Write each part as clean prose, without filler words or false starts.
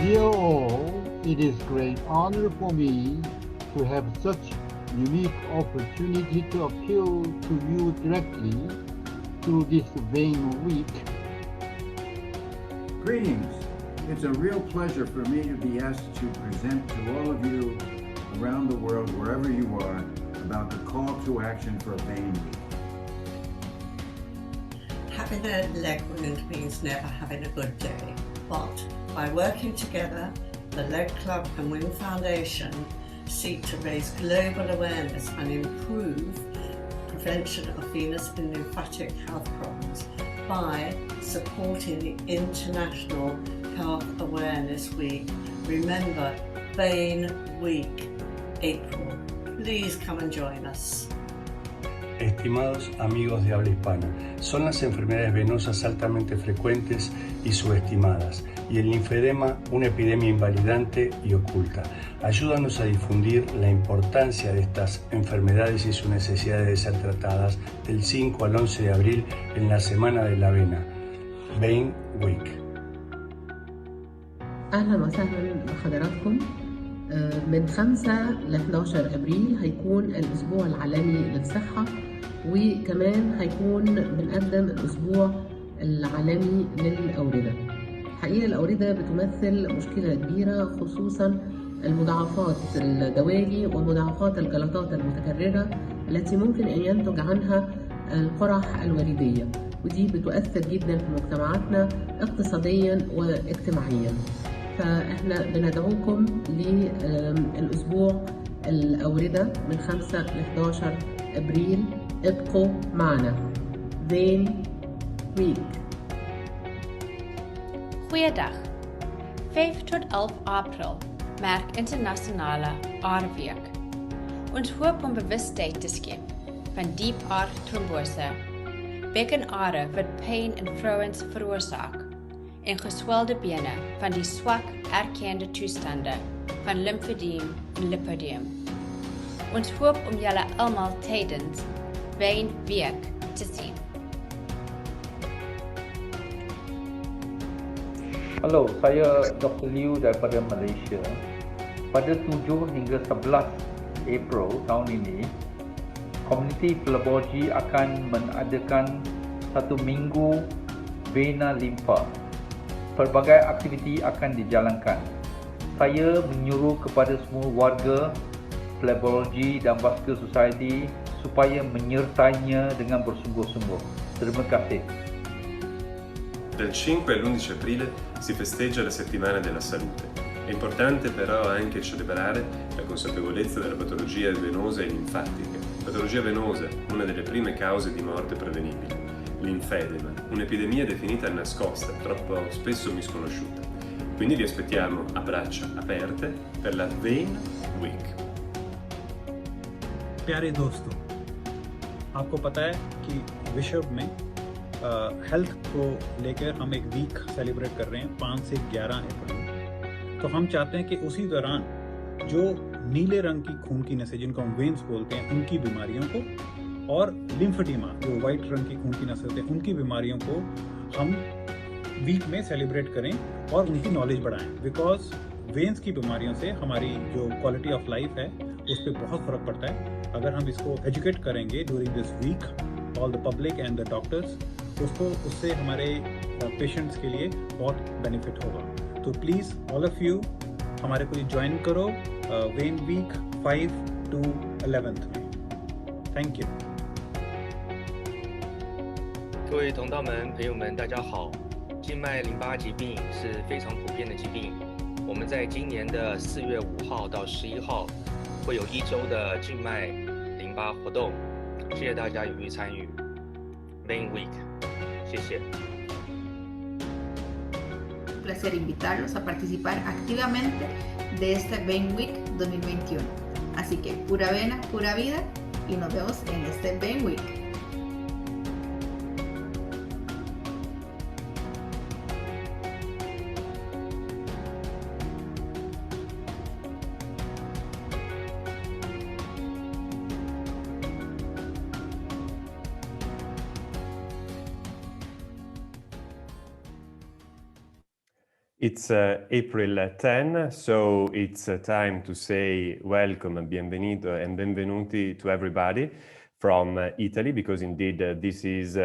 Dear all, it is great honor for me to have such unique opportunity to appeal to you directly through this vein week. Greetings. It's a real pleasure for me to be asked to present to all of you around the world, wherever you are, about the call to action for Vein Week. Having a leg wound means never having a good day, but by working together, the Leg Club and Wing Foundation seek to raise global awareness and improve prevention of venous and lymphatic health problems by supporting the International Health Awareness Week. Remember, Vein Week, April. Please come and join us. Estimados amigos de habla hispana, son las enfermedades venosas altamente frecuentes y subestimadas, y el linfedema una epidemia invalidante y oculta. Ayúdanos a difundir la importancia de estas enfermedades y su necesidad de ser tratadas del 5 al 11 de abril en la Semana de la Vena, Vein Week. أهلا وسهلا بحضراتكم. من 5 ل 11 أبريل هيكون الأسبوع العالمي للصحة، وكمان هيكون بنقدم الأسبوع العالمي للأوردة. حقيقة الأوردة بتمثل مشكلة كبيرة، خصوصا المضاعفات الدوالي ومضاعفات الجلطات المتكررة التي ممكن أن ينتج عنها القرح الوريدية، ودي بتؤثر جدا في مجتمعاتنا اقتصاديا واجتماعيا. فإحنا بندعوكم للأسبوع الأوردة من 5 ل 11 أبريل. ابقوا معنا. Vein Week. Goeiedag. 5 tot 11 April merk internasionale aardweek. Ons hoop om bewustheid te skep van diep aardtrombose, bekkenare wat pyn in vrouens veroorsaak, en geswelde bene van die swak erkende toestande van lymfedeem en lipödeem. Ons hoop om julle almal tydens Vein Week te sien. Halo, saya Dr. Liu daripada Malaysia. Pada 7 hingga 11 April tahun ini, komuniti Phlebotomy akan mengadakan 1 minggu Vena Limfa. Pelbagai aktiviti akan dijalankan. Saya menyuruh kepada semua warga Phlebotomy dan Vascular Society supaya menyertainya dengan bersungguh-sungguh. Terima kasih. Dal 5 all'11 aprile si festeggia la settimana della salute. È importante però anche celebrare la consapevolezza della patologia venosa e linfatica. Patologia venosa, una delle prime cause di morte prevenibile. Linfedema, un'epidemia definita nascosta, troppo spesso misconosciuta. Quindi vi aspettiamo a braccia aperte per la Vein Week. प्यारे दोस्तों, आपको पता है कि विश्व में health को लेकर हम एक वीक सेलिब्रेट कर रहे हैं 5 से 11 अप्रैल। तो हम चाहते हैं कि उसी दौरान जो नीले रंग की खून की नसें जिनको हम वेन्स बोलते हैं उनकी बीमारियों को, और लिम्फेडिमा जो वाइट रंग की खून की नसें होते हैं उनकी बीमारियों को हम वीक में सेलिब्रेट करें और उनकी नॉलेज बढ़ाएं। बिकॉज वेन्स की बीमारियों से हमारी जो क्वालिटी ऑफ लाइफ है उस पर बहुत फ़र्क पड़ता है। अगर हम इसको एजुकेट करेंगे during this week, all the public and the doctors, उससे हमारे पेशेंट्स के लिए बहुत बेनिफिट होगा। तो प्लीज़ ऑल ऑफ यू हमारे को ज्वाइन करो वेन वीक 5 to 11 में। Thank you. 各位同道们、朋友们，大家好！静脉淋巴疾病是非常普遍的疾病。我们在今年的4月5号到11号会有1周的静脉淋巴活动，谢谢大家踊跃参与 Vein Week， 谢谢。Un placer invitarlos a participar activamente de este Vein Week 2021. Así que pura vena, pura vida y nos vemos en este Vein Week. It's April 10, so it's time to say welcome and bienvenido and benvenuti to everybody from Italy, because indeed this is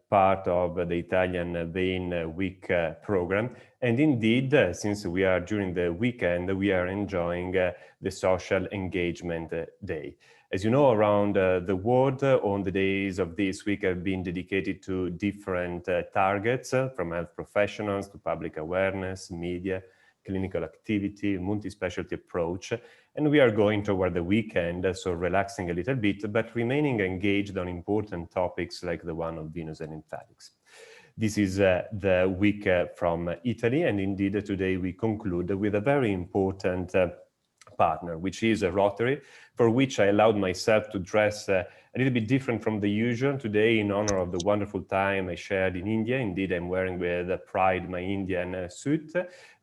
part of the Italian Vein Week program. And indeed, since we are during the weekend, we are enjoying the Social Engagement Day. As you know, around the world, on the days of this week have been dedicated to different targets, from health professionals to public awareness, media, clinical activity, multi-specialty approach. And we are going toward the weekend, so relaxing a little bit, but remaining engaged on important topics like the one of venous and lymphatics. This is the week from Italy, and indeed today we conclude with a very important partner, which is a ROTARY, for which I allowed myself to dress a little bit different from the usual today in honor of the wonderful time I shared in India. Indeed, I'm wearing with pride my Indian suit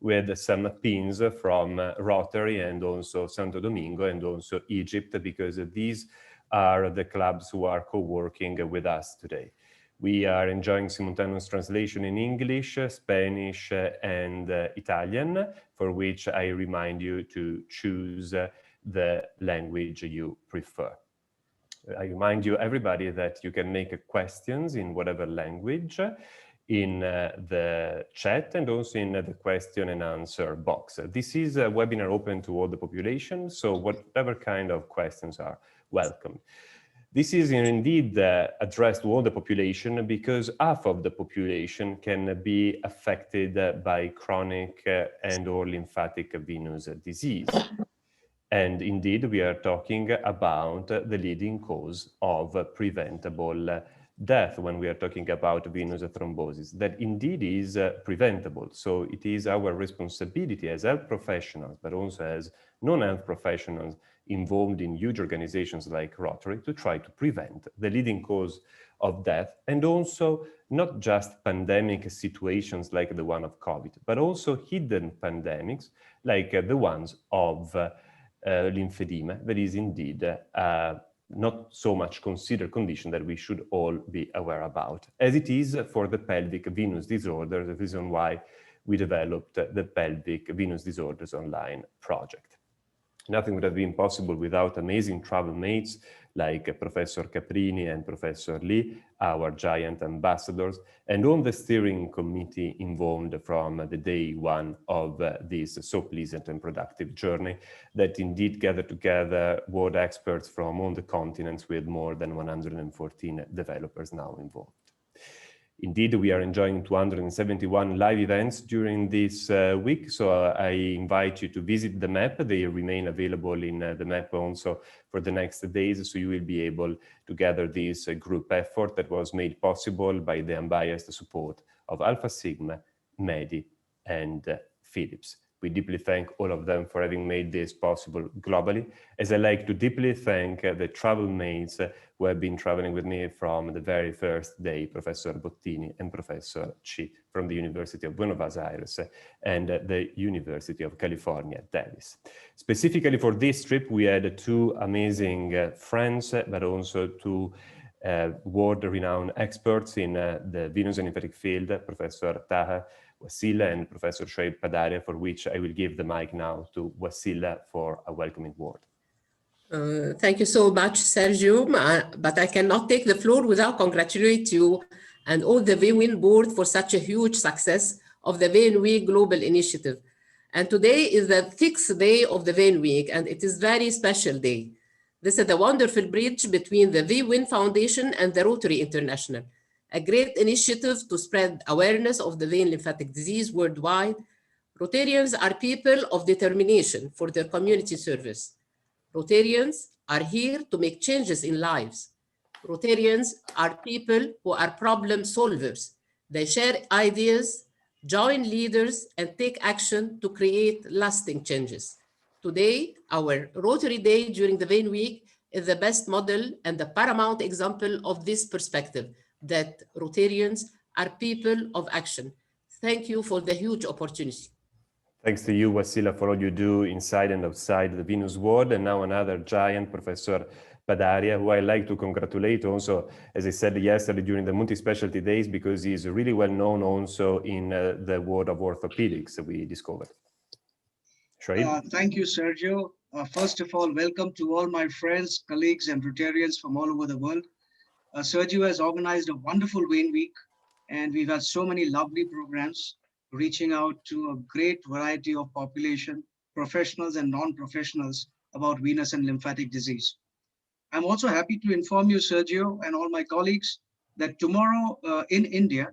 with some pins from ROTARY and also Santo Domingo and also Egypt, because these are the clubs who are co-working with us today. We are enjoying simultaneous translation in English, Spanish, and Italian, for which I remind you to choose the language you prefer. I remind you, everybody, that you can make questions in whatever language in the chat and also in the question and answer box. This is a webinar open to all the population, so whatever kind of questions are welcome. This is indeed addressed to all the population because half of the population can be affected by chronic and or lymphatic venous disease. And indeed, we are talking about the leading cause of preventable death when we are talking about venous thrombosis. That indeed is preventable. So it is our responsibility as health professionals, but also as non-health professionals involved in huge organizations like ROTARY to try to prevent the leading cause of death, and also not just pandemic situations like the one of COVID, but also hidden pandemics like the ones of lymphedema. That is indeed not so much considered condition that we should all be aware about, as it is for the pelvic venous disorder, the reason why we developed the Pelvic Venous Disorders Online project. Nothing would have been possible without amazing travel mates like Professor Caprini and Professor Lee, our giant ambassadors, and all the steering committee involved from the day one of this so pleasant and productive journey that indeed gathered together world experts from all the continents with more than 114 developers now involved. Indeed, we are enjoying 271 live events during this week, so I invite you to visit the map. They remain available in the map also for the next days, so you will be able to gather this group effort that was made possible by the unbiased support of Alpha Sigma, Medi, and Philips. We deeply thank all of them for having made this possible globally, as I like to deeply thank the travel mates who have been traveling with me from the very first day, Professor Bottini and Professor Chi from the University of Buenos Aires and the University of California, Davis. Specifically for this trip, we had two amazing friends, but also two world-renowned experts in the venous and lymphatic field, Professor Taha Wasila and Professor Shoaib Padaria, for which I will give the mic now to Wasila for a welcoming word. Thank you so much, Sergio, but I cannot take the floor without congratulating you and all the VWIN board for such a huge success of the Vein Week Global Initiative. And today is the 6th day of the Vein Week, and it is a very special day. This is a wonderful bridge between the VWIN Foundation and the Rotary International. a great initiative to spread awareness of the vein lymphatic disease worldwide. Rotarians are people of determination for their community service. Rotarians are here to make changes in lives. Rotarians are people who are problem solvers. They share ideas, join leaders, and take action to create lasting changes. Today, our Rotary Day during the Vein Week is the best model and the paramount example of this perspective, that Rotarians are people of action. Thank you for the huge opportunity. Thanks to you, Wasila, for all you do inside and outside the Venus world. And now another giant, Professor Padaria, who I like to congratulate also, as I said yesterday during the multi-specialty days, because he's really well known also in the world of orthopedics we discovered. Shoaib? Thank you, Sergio. First of all, welcome to all my friends, colleagues, and Rotarians from all over the world. Sergio has organized a wonderful Vein Week, and we've had so many lovely programs reaching out to a great variety of population, professionals and non-professionals, about venous and lymphatic disease. I'm also happy to inform you, Sergio, and all my colleagues, that tomorrow in India,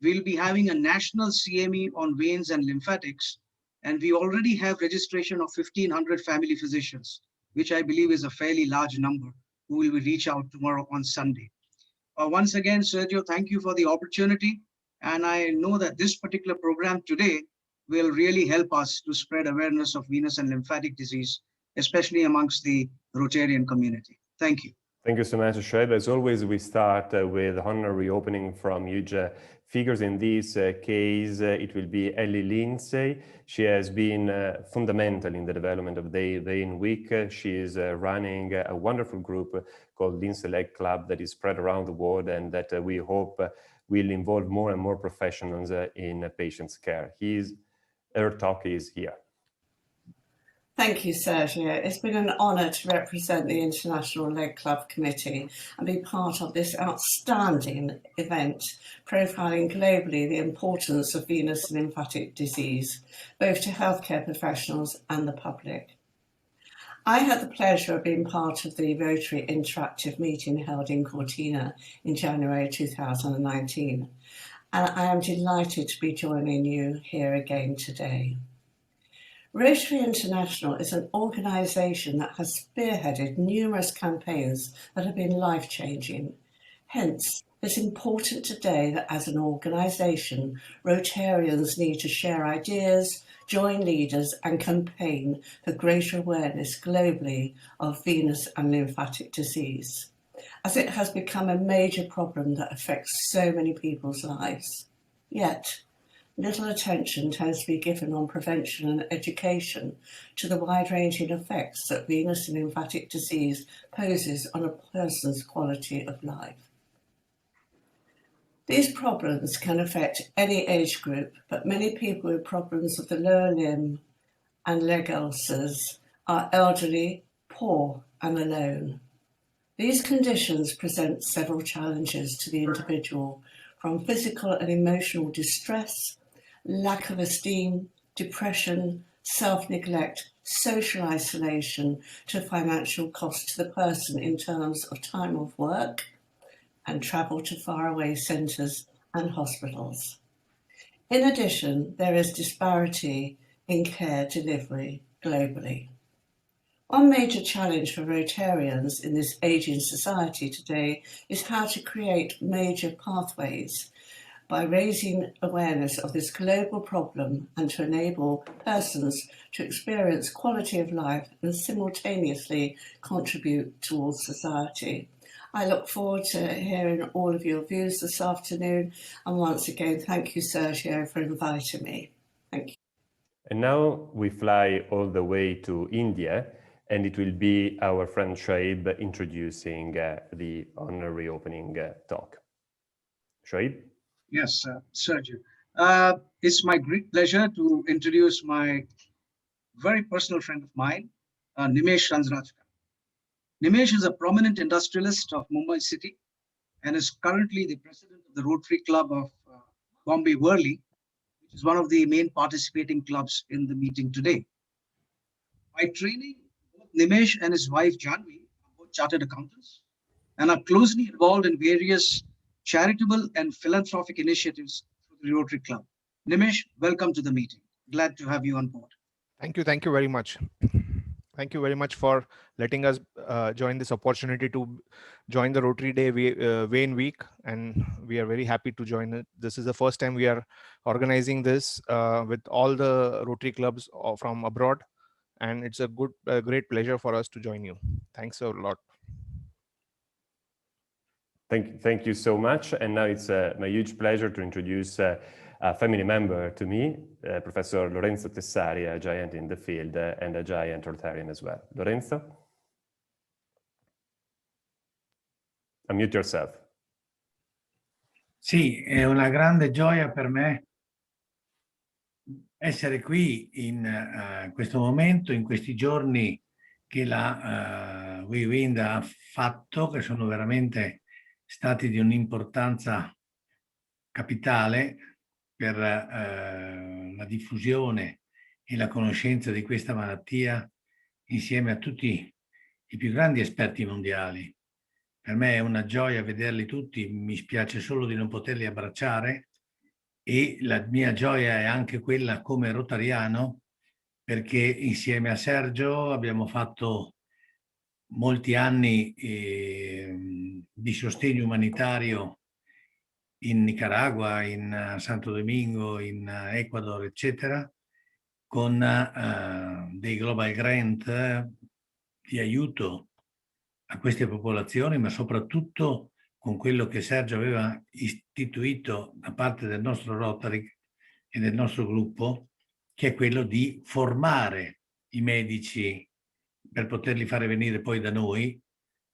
we'll be having a national CME on veins and lymphatics, and we already have registration of 1,500 family physicians, which I believe is a fairly large number, who will reach out tomorrow on Sunday. Once again, Sergio, thank you for the opportunity. And I know that this particular program today will really help us to spread awareness of venous and lymphatic disease, especially amongst the Rotarian community. Thank you. Thank you so much, Shoaib. As always, we start with honorary opening from huge figures. In this case, it will be Ellie Lindsay. She has been fundamental in the development of the Vein Week. She is running a wonderful group called Lindsay Leg Club that is spread around the world and that we hope will involve more and more professionals in patients' care. Her talk is here. Thank you, Sergio. It's been an honour to represent the International Leg Club Committee and be part of this outstanding event, profiling globally the importance of venous and lymphatic disease, both to healthcare professionals and the public. I had the pleasure of being part of the Rotary Interactive meeting held in Cortina in January 2019, and I am delighted to be joining you here again today. Rotary International is an organisation that has spearheaded numerous campaigns that have been life-changing. Hence, it's important today that as an organisation, Rotarians need to share ideas, join leaders and campaign for greater awareness globally of venous and lymphatic disease, as it has become a major problem that affects so many people's lives. Yet, little attention tends to be given on prevention and education to the wide-ranging effects that venous and lymphatic disease poses on a person's quality of life. These problems can affect any age group, but many people with problems of the lower limb and leg ulcers are elderly, poor, and alone. These conditions present several challenges to the individual, from physical and emotional distress, lack of esteem, depression, self-neglect, social isolation, to financial cost to the person in terms of time off work and travel to faraway centres and hospitals. In addition, there is disparity in care delivery globally. One major challenge for Rotarians in this ageing society today is how to create major pathways by raising awareness of this global problem and to enable persons to experience quality of life and simultaneously contribute towards society. I look forward to hearing all of your views this afternoon, and once again, thank you, Sergio, for inviting me. Thank you. And now we fly all the way to India, and it will be our friend Shoaib introducing the honorary opening talk. Shoaib? Yes, Sergio. It's my great pleasure to introduce my very personal friend of mine, Nimesh Ranjrajka. Nimesh is a prominent industrialist of Mumbai city and is currently the president of the Rotary Club of Bombay Worli, which is one of the main participating clubs in the meeting today. By training, both Nimesh and his wife Janvi are both chartered accountants and are closely involved in various charitable and philanthropic initiatives through the Rotary Club. Nimish, welcome to the meeting. Glad to have you on board. Thank you very much. Thank you very much for letting us join this opportunity to join the Rotary Day Wayne Week, and we are very happy to join it. This is the first time we are organizing this with all the Rotary clubs from abroad, and it's a great pleasure for us to join you. Thanks a lot. Thank you so much. And now it's my huge pleasure to introduce a family member to me, Professor Lorenzo Tessari, a giant in the field and a giant Rotarian as well. Lorenzo? Unmute yourself. Sì, è una grande gioia per me essere qui in questo momento, in questi giorni che la WeWind ha fatto, che sono veramente stati di un'importanza capitale per la diffusione e la conoscenza di questa malattia insieme a tutti i più grandi esperti mondiali. Per me è una gioia vederli tutti, mi spiace solo di non poterli abbracciare, e la mia gioia è anche quella come rotariano, perché insieme a Sergio abbiamo fatto molti anni di sostegno umanitario in Nicaragua, in Santo Domingo, in Ecuador, eccetera, con dei global grant di aiuto a queste popolazioni, ma soprattutto con quello che Sergio aveva istituito da parte del nostro Rotary e del nostro gruppo, che è quello di formare i medici per poterli fare venire poi da noi,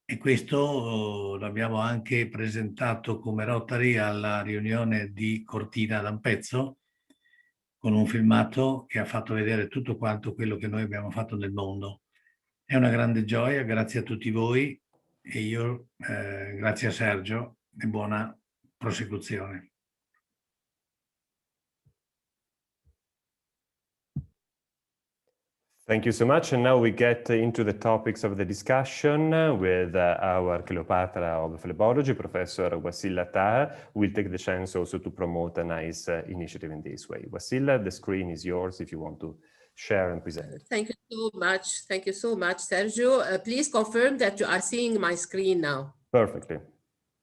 e questo l'abbiamo anche presentato come Rotary alla riunione di Cortina d'Ampezzo, con un filmato che ha fatto vedere tutto quanto quello che noi abbiamo fatto nel mondo. È una grande gioia, grazie a tutti voi, e io grazie a Sergio e buona prosecuzione. Thank you so much. And now we get into the topics of the discussion with our Cleopatra of phlebology, Professor Wasila Taha, who will take the chance also to promote a nice initiative in this way. Wasila, the screen is yours if you want to share and present. Thank you so much. Thank you so much, Sergio. Please confirm that you are seeing my screen now. Perfectly.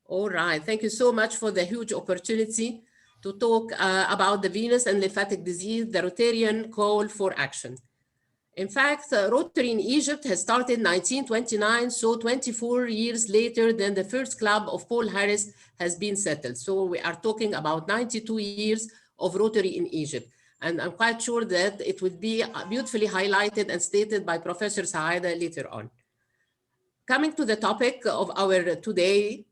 All right. Thank you so much for the huge opportunity to talk about the venous and lymphatic disease, the Rotarian call for action. In fact, Rotary in Egypt has started in 1929, so 24 years later than the first club of Paul Harris has been settled. So we are talking about 92 years of Rotary in Egypt. And I'm quite sure that it will be beautifully highlighted and stated by Professor Saada later on. Coming to the topic of our today,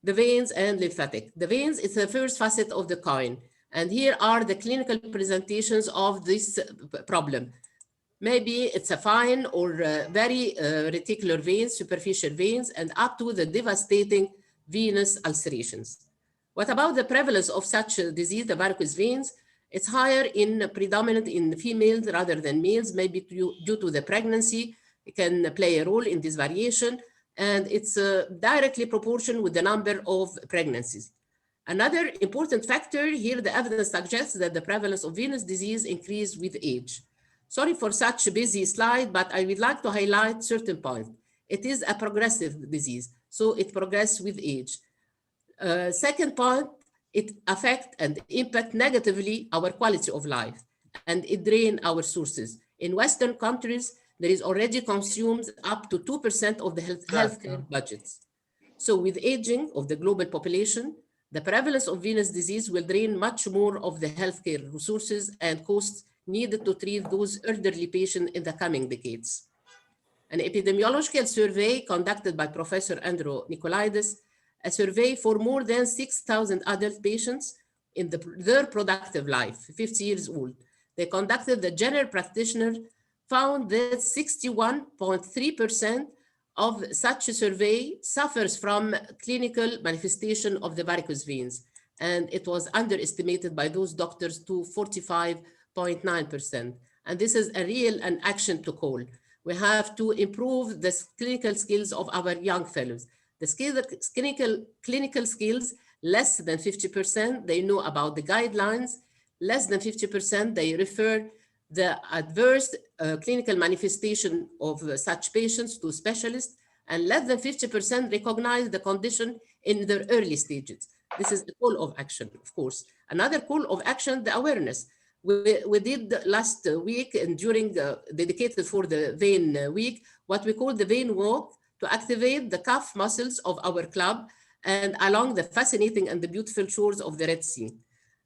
the veins and lymphatic. The veins is the first facet of the coin. And here are the clinical presentations of this problem. Maybe it's a fine or very reticular veins, superficial veins, and up to the devastating venous ulcerations. What about the prevalence of such a disease, the varicose veins? It's higher predominant in females rather than males, maybe due to the pregnancy. It can play a role in this variation, and it's directly proportional with the number of pregnancies. Another important factor here, the evidence suggests that the prevalence of venous disease increases with age. Sorry for such a busy slide, but I would like to highlight certain points. It is a progressive disease, so it progresses with age. Second point, it affects and impacts negatively our quality of life, and it drains our sources. In Western countries, there is already consumed up to 2% of the healthcare budgets. So with aging of the global population, the prevalence of venous disease will drain much more of the healthcare resources and costs needed to treat those elderly patients in the coming decades. An epidemiological survey conducted by Professor Andrew Nicolaides, a survey for more than 6,000 adult patients in their productive life, 50 years old. They conducted, the general practitioner found that 61.3% of such a survey suffers from clinical manifestation of the varicose veins. And it was underestimated by those doctors to 45.9%. And this is a real an action to call. We have to improve the clinical skills of our young fellows. The clinical skills Less than 50%, they know about the guidelines. Less than 50%, they refer the adverse clinical manifestation of such patients to specialists, and less than 50% recognize the condition in their early stages. This is the call of action, of course. Another call of action, the awareness. We did last week and during dedicated for the vein week, what we call the vein walk to activate the calf muscles of our club and along the fascinating and the beautiful shores of the Red Sea.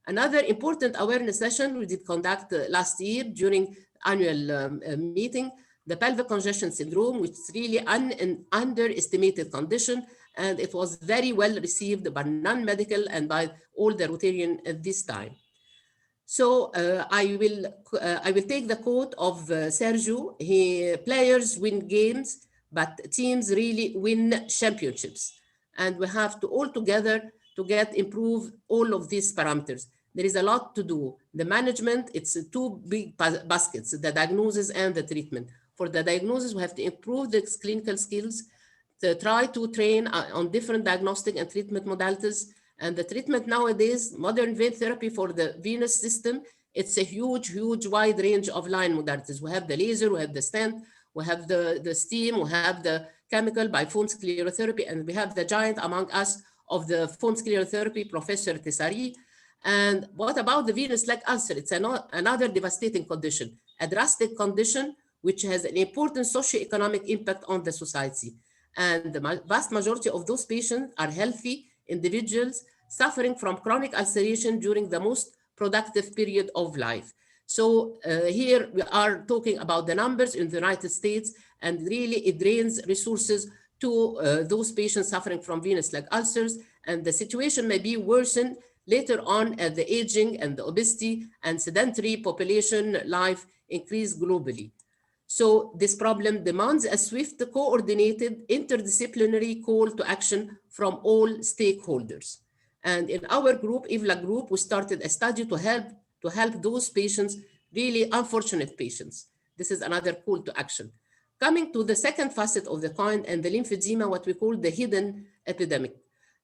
Another important awareness session we did conduct last year during annual meeting, the pelvic congestion syndrome, which is really an underestimated condition, and it was very well received by non-medical and by all the Rotarian at this time. So I will take the quote of Sergio. Players win games, but teams really win championships. And we have to all together to improve all of these parameters. There is a lot to do. The management, it's two big baskets, the diagnosis and the treatment. For the diagnosis, we have to improve the clinical skills, to try to train on different diagnostic and treatment modalities. And the treatment nowadays, modern vein therapy for the venous system, it's a huge wide range of line modalities. We have the laser, we have the stent, we have the steam, we have the chemical by foam sclerotherapy, and we have the giant among us of the foam sclerotherapy, Professor Tessari. And what about the venous leg ulcer? It's another devastating condition, a drastic condition which has an important socioeconomic impact on the society. And the vast majority of those patients are healthy individuals suffering from chronic ulceration during the most productive period of life. So here we are talking about the numbers in the United States, and really it drains resources to those patients suffering from venous leg ulcers, and the situation may be worsened later on as the aging and the obesity and sedentary population life increase globally. So this problem demands a swift, coordinated, interdisciplinary call to action from all stakeholders. And in our group, IVLA group, we started a study to help those patients, really unfortunate patients. This is another call to action. Coming to the second facet of the coin and the lymphedema, what we call the hidden epidemic.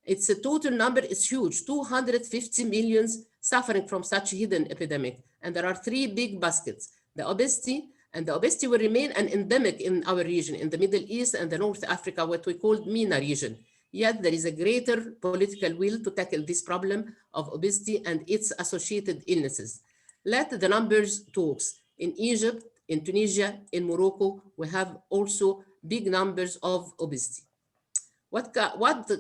Its a total number is huge, 250 million suffering from such hidden epidemic. And there are three big baskets, the obesity, and the obesity will remain an endemic in our region, in the Middle East and the North Africa, what we call MENA region. Yet there is a greater political will to tackle this problem of obesity and its associated illnesses. Let the numbers talk. In Egypt, in Tunisia, in Morocco, we have also big numbers of obesity. What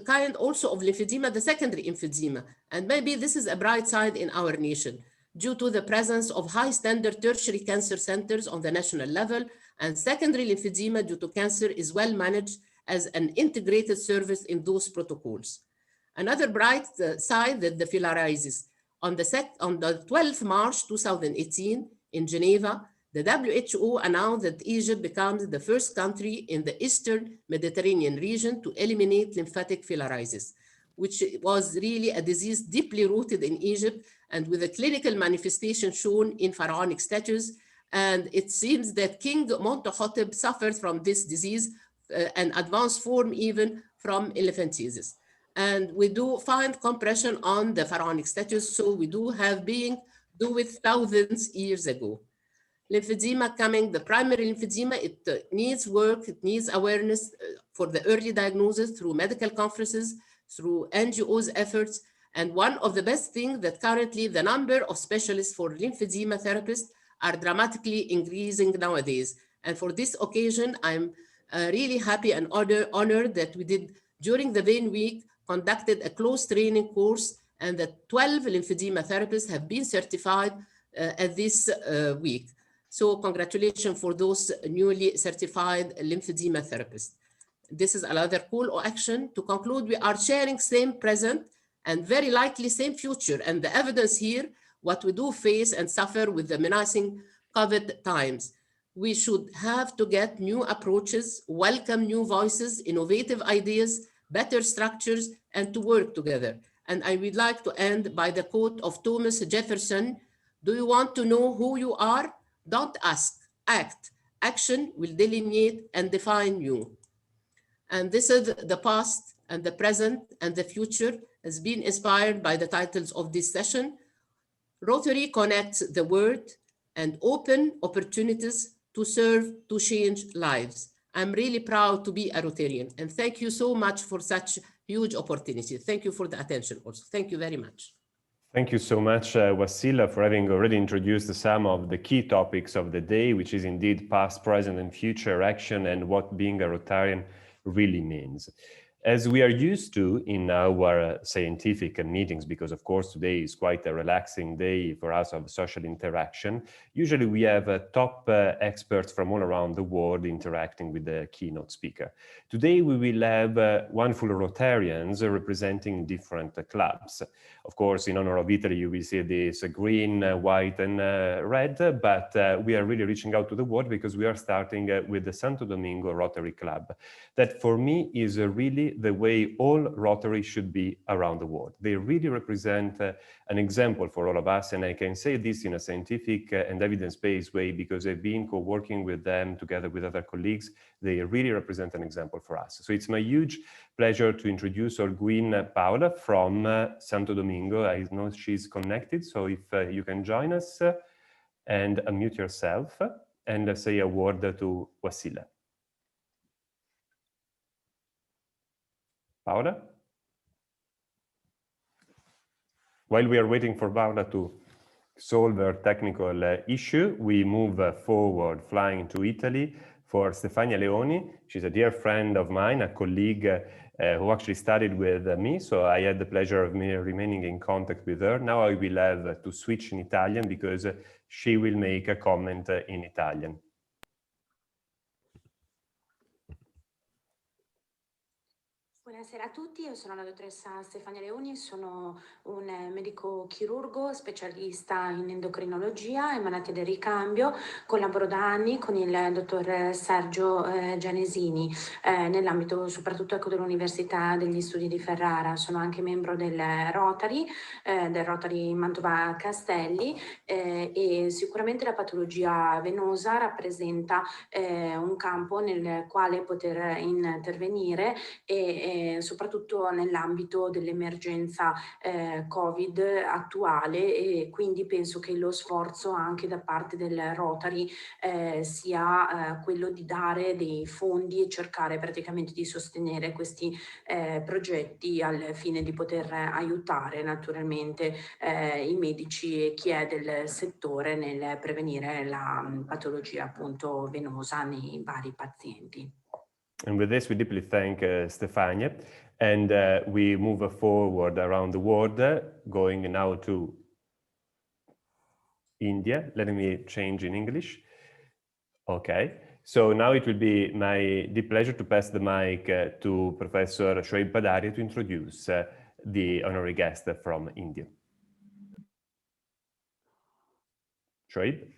kind also of lymphedema? The secondary lymphedema. And maybe this is a bright side in our nation due to the presence of high standard tertiary cancer centers on the national level, and secondary lymphedema due to cancer is well managed as an integrated service in those protocols. Another bright side that the filariasis. On the 12th March 2018 in Geneva, the WHO announced that Egypt becomes the first country in the Eastern Mediterranean region to eliminate lymphatic filariasis, which was really a disease deeply rooted in Egypt and with a clinical manifestation shown in pharaonic statues. And it seems that King Montuhotep suffered from this disease, an advanced form even from elephantiasis. And we do find compression on the pharaonic statues, so we do have being do with thousands years ago. Lymphedema coming, the primary lymphedema, it needs work, it needs awareness for the early diagnosis through medical conferences, through NGOs efforts. And one of the best things that currently the number of specialists for lymphedema therapists are dramatically increasing nowadays. And for this occasion, I'm really happy and honored that we did, during the Vein Week, conducted a closed training course, and that 12 lymphedema therapists have been certified at this week. So congratulations for those newly certified lymphedema therapists. This is another call or action. To conclude, we are sharing same present and very likely same future. And the evidence here, what we do face and suffer with the menacing COVID times. We should have to get new approaches, welcome new voices, innovative ideas, better structures, and to work together. And I would like to end by the quote of Thomas Jefferson: "Do you want to know who you are? Don't ask, act. Action will delineate and define you." And this is the past and the present and the future has been inspired by the titles of this session. Rotary connects the world and open opportunities to serve, to change lives. I'm really proud to be a Rotarian, and thank you so much for such huge opportunity. Thank you for the attention also. Thank you very much. Thank you so much, Wasila, for having already introduced some of the key topics of the day, which is indeed past, present, and future action and what being a Rotarian really means. As we are used to in our scientific meetings, because of course today is quite a relaxing day for us of social interaction, usually we have top experts from all around the world interacting with the keynote speaker. Today we will have wonderful Rotarians representing different clubs. Of course, in honor of Italy, you will see this green, white, and red, but we are really reaching out to the world because we are starting with the Santo Domingo Rotary Club. That for me is really the way all Rotary should be around the world. They really represent an example for all of us, and I can say this in a scientific and evidence-based way because I've been co-working with them together with other colleagues. They really represent an example for us. So it's my huge pleasure to introduce Olguin Paola from Santo Domingo. I know she's connected, so if you can join us and unmute yourself and say a word to Wasila. Paola? While we are waiting for Paola to solve her technical issue, we move forward, flying to Italy for Stefania Leoni. She's a dear friend of mine, a colleague who actually studied with me, so I had the pleasure of me remaining in contact with her. Now I will have to switch in Italian because she will make a comment in Italian. Buonasera a tutti, io sono la dottoressa Stefania Leoni, sono un medico chirurgo specialista in endocrinologia e malattie del ricambio. Collaboro da anni con il dottor Sergio Gianesini nell'ambito soprattutto dell'Università degli Studi di Ferrara. Sono anche membro del Rotary Mantova Castelli e sicuramente la patologia venosa rappresenta un campo nel quale poter intervenire e soprattutto nell'ambito dell'emergenza Covid attuale, e quindi penso che lo sforzo anche da parte del Rotary sia quello di dare dei fondi e cercare praticamente di sostenere questi progetti al fine di poter aiutare naturalmente i medici e chi è del settore nel prevenire la patologia appunto venosa nei vari pazienti. And with this, we deeply thank Stefania, and we move forward around the world, going now to India. Let me change in English. Okay, so now it will be my deep pleasure to pass the mic to Professor Shoaib Padaria to introduce the honorary guest from India. Shoaib?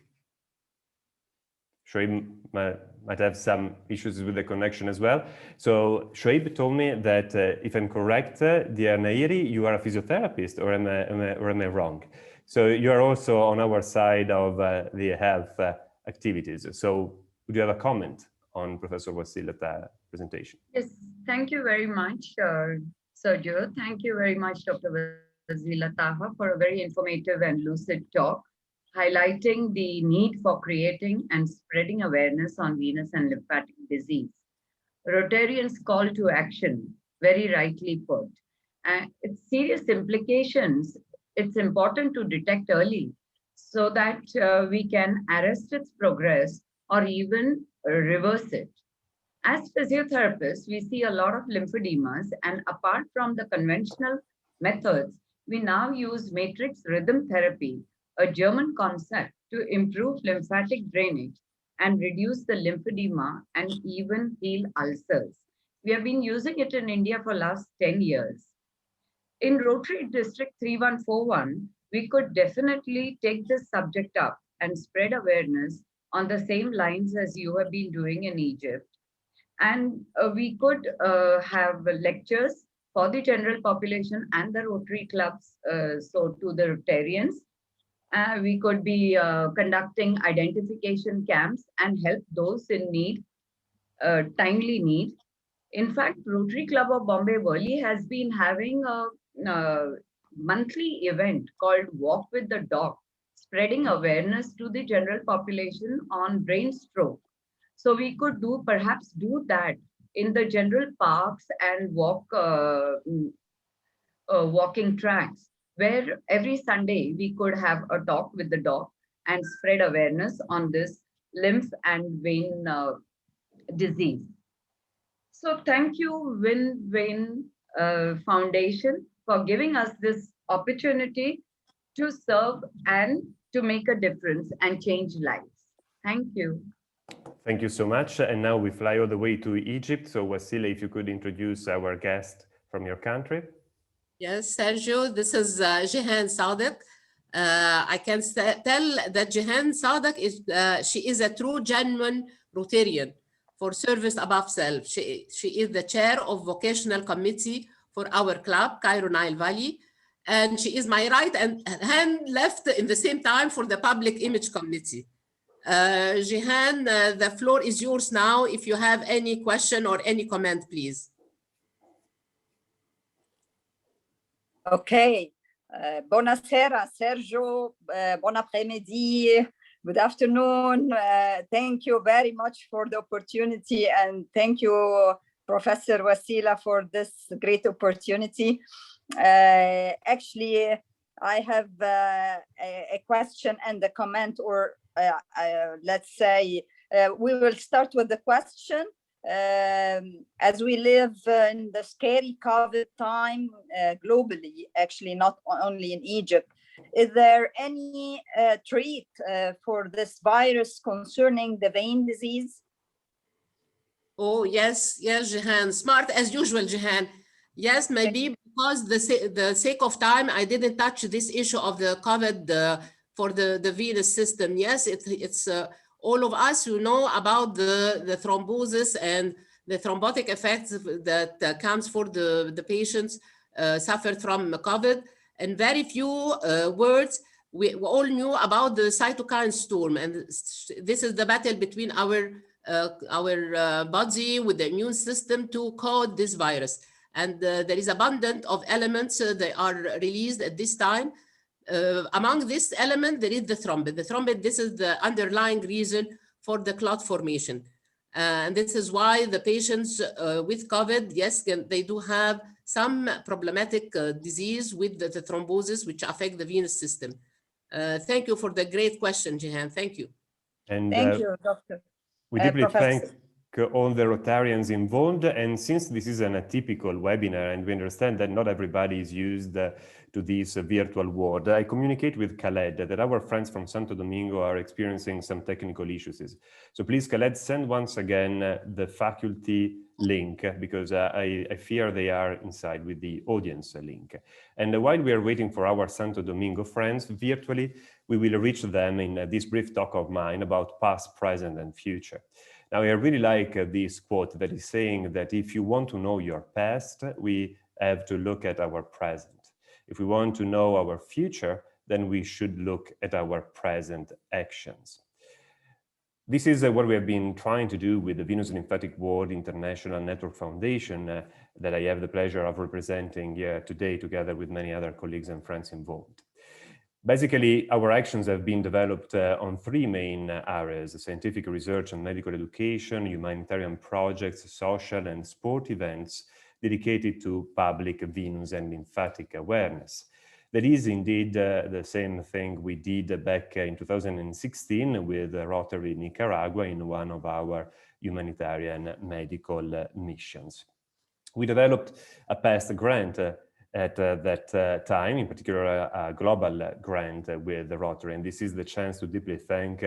Shoaib might have some issues with the connection as well. So Shoaib told me that, if I'm correct, dear Nairi, you are a physiotherapist, or am I wrong? So you are also on our side of the health activities. So would you have a comment on Professor Wasila's presentation? Yes, thank you very much, Sergio. Thank you very much, Dr. Wasila Taha, for a very informative and lucid talk, highlighting the need for creating and spreading awareness on venous and lymphatic disease. Rotarians' call to action, very rightly put. Its serious implications, it's important to detect early so that we can arrest its progress or even reverse it. As physiotherapists, we see a lot of lymphodemas, and apart from the conventional methods, we now use matrix rhythm therapy, a German concept, to improve lymphatic drainage and reduce the lymphedema and even heal ulcers. We have been using it in India for the last 10 years. In Rotary District 3141, we could definitely take this subject up and spread awareness on the same lines as you have been doing in Egypt. And we could have lectures for the general population and the Rotary clubs, so to the Rotarians. We could be conducting identification camps and help those in need, timely need. In fact, Rotary Club of Bombay Worli has been having a monthly event called Walk with the Dog, spreading awareness to the general population on brain stroke. So we could perhaps do that in the general parks and walking tracks, where every Sunday we could have a talk with the dog and spread awareness on this lymph and vein disease. So thank you, Win-Win Foundation, for giving us this opportunity to serve and to make a difference and change lives. Thank you. Thank you so much. And now we fly all the way to Egypt. So Wasila, if you could introduce our guest from your country. Yes, Sergio, this is Jehan Sadak. I can tell that Jehan Sadak she is a true, genuine Rotarian for service above self. She is the chair of vocational committee for our club, Cairo Nile Valley, and she is my right and hand left in the same time for the public image committee. Jehan, the floor is yours now. If you have any question or any comment, please. Okay. Buonasera, Sergio. Buon après-midi. Good afternoon. Thank you very much for the opportunity, and thank you, Professor Wasila, for this great opportunity. Actually, I have a question and a comment, or let's say we will start with the question. As we live in the scary COVID time globally, actually not only in Egypt, is there any treat for this virus concerning the vein disease? Oh, yes, Jehan. Smart as usual, Jehan. Yes, maybe because the sake of time, I didn't touch this issue of the COVID for the venous system. Yes, it's all of us who know about the thrombosis and the thrombotic effects that comes for the patients suffered from COVID. And very few words, we all knew about the cytokine storm. And this is the battle between our body with the immune system to code this virus. And there is abundance of elements that are released at this time. Among this element, there is the thrombin. The thrombin, this is the underlying reason for the clot formation. And this is why the patients with COVID, yes, they do have some problematic disease with the thrombosis, which affect the venous system. Thank you for the great question, Jehan. Thank you. And thank you, Doctor. We deeply thank all the Rotarians involved. And since this is an atypical webinar and we understand that not everybody is used to this virtual world, I communicate with Khaled that our friends from Santo Domingo are experiencing some technical issues. So please, Khaled, send once again the faculty link, because I fear they are inside with the audience link. And while we are waiting for our Santo Domingo friends virtually, we will reach them in this brief talk of mine about past, present, and future. Now, I really like this quote that is saying that if you want to know your past, we have to look at our present. If we want to know our future, then we should look at our present actions. This is what we have been trying to do with the Venous Lymphatic Ward International Network Foundation that I have the pleasure of representing here today, together with many other colleagues and friends involved. Basically, our actions have been developed on three main areas: scientific research and medical education, humanitarian projects, social and sport events dedicated to public venous and lymphatic awareness. That is indeed the same thing we did back in 2016 with Rotary Nicaragua in one of our humanitarian medical missions. We developed a past grant at that time, in particular a global grant with the Rotary, and this is the chance to deeply thank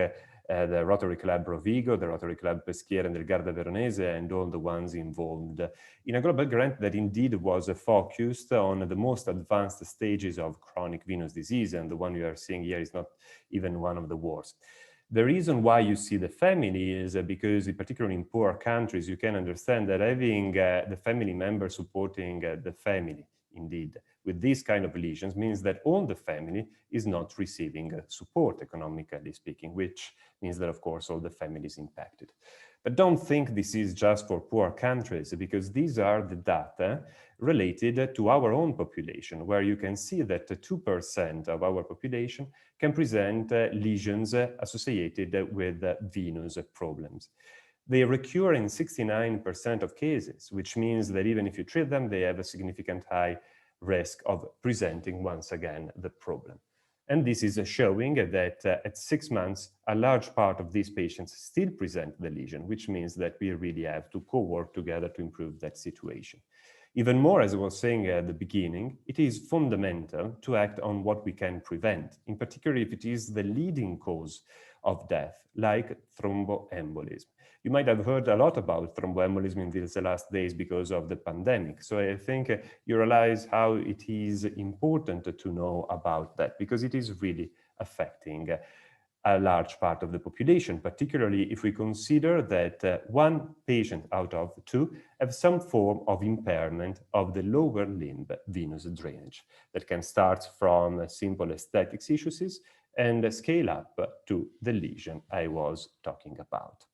the Rotary Club Rovigo, the Rotary Club Peschiera and del Garda Veronese, and all the ones involved in a global grant that indeed was focused on the most advanced stages of chronic venous disease, and the one you are seeing here is not even one of the worst. The reason why you see the family is because, particularly in poor countries, you can understand that having the family member supporting the family indeed with these kind of lesions means that all the family is not receiving support, economically speaking, which means that, of course, all the family is impacted. But don't think this is just for poor countries, because these are the data related to our own population, where you can see that 2% of our population can present lesions associated with venous problems. They recur in 69% of cases, which means that even if you treat them, they have a significant high risk of presenting once again the problem. And this is showing that at 6 months, a large part of these patients still present the lesion, which means that we really have to co-work together to improve that situation. Even more, as I was saying at the beginning, it is fundamental to act on what we can prevent, in particular if it is the leading cause of death, like thromboembolism. You might have heard a lot about thromboembolism in these last days because of the pandemic. So I think you realize how it is important to know about that, because it is really affecting a large part of the population, particularly if we consider that 1 patient out of 2 have some form of impairment of the lower limb venous drainage that can start from simple aesthetic issues and scale up to the lesion I was talking about.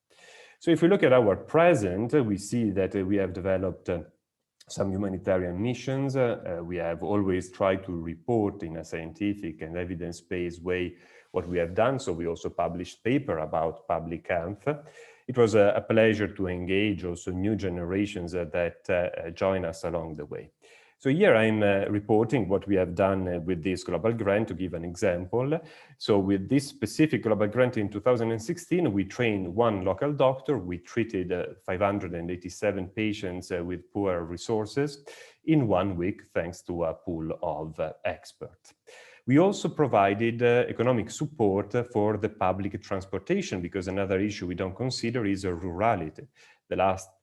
So if we look at our present, we see that we have developed some humanitarian missions. We have always tried to report in a scientific and evidence-based way what we have done. So we also published paper about public health. It was a pleasure to engage also new generations that join us along the way. So here I'm reporting what we have done with this global grant. To give an example, so with this specific global grant in 2016, we trained 1 local doctor. We treated 587 patients with poor resources in 1 week, thanks to a pool of experts. We also provided economic support for the public transportation, because another issue we don't consider is rurality. The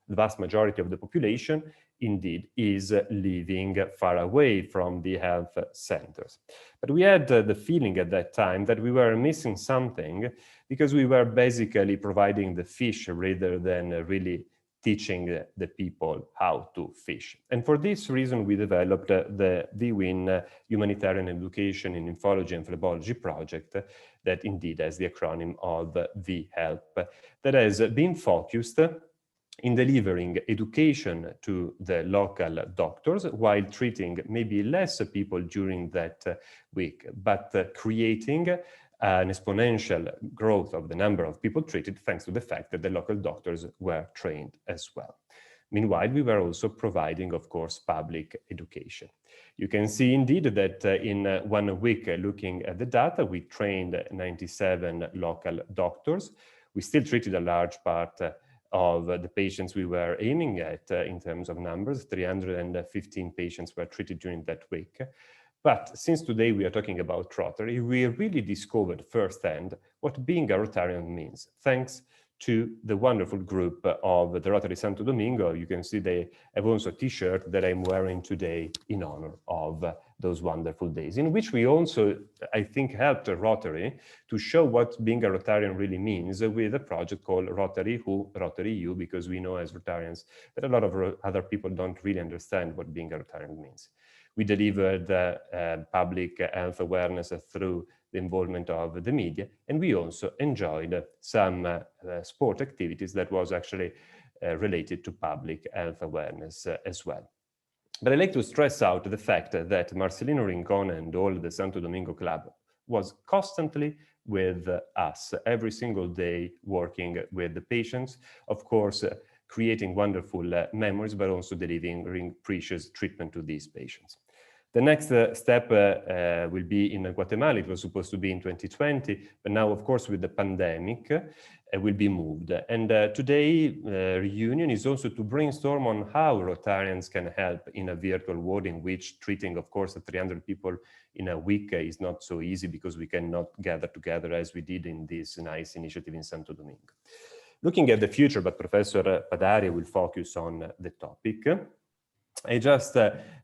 vast majority of the population indeed is living far away from the health centers. But we had the feeling at that time that we were missing something, because we were basically providing the fish rather than really teaching the people how to fish. And for this reason, we developed the VWIN Humanitarian Education in Nymphology and Phlebology project that indeed has the acronym of VHELP, that has been focused in delivering education to the local doctors while treating maybe less people during that week, but creating an exponential growth of the number of people treated thanks to the fact that the local doctors were trained as well. Meanwhile, we were also providing, of course, public education. You can see indeed that in 1 week, looking at the data, we trained 97 local doctors. We still treated a large part of the patients we were aiming at in terms of numbers. 315 patients were treated during that week. But since today we are talking about Rotary, we really discovered firsthand what being a Rotarian means, thanks to the wonderful group of the Rotary Santo Domingo. You can see they have also a t-shirt that I'm wearing today in honor of those wonderful days, in which we also, I think, helped Rotary to show what being a Rotarian really means with a project called Rotary Who, Rotary You, because we know as Rotarians that a lot of other people don't really understand what being a Rotarian means. We delivered public health awareness through the involvement of the media, and we also enjoyed some sport activities that was actually related to public health awareness as well. But I'd like to stress out the fact that Marcelino Rincon and all the Santo Domingo Club was constantly with us every single day, working with the patients, of course, creating wonderful memories, but also delivering precious treatment to these patients. The next step will be in Guatemala. It was supposed to be in 2020, but now, of course, with the pandemic, it will be moved. And today, reunion is also to brainstorm on how Rotarians can help in a virtual world in which treating, of course, 300 people in a week is not so easy, because we cannot gather together as we did in this nice initiative in Santo Domingo. Looking at the future, but Professor Padari will focus on the topic. I just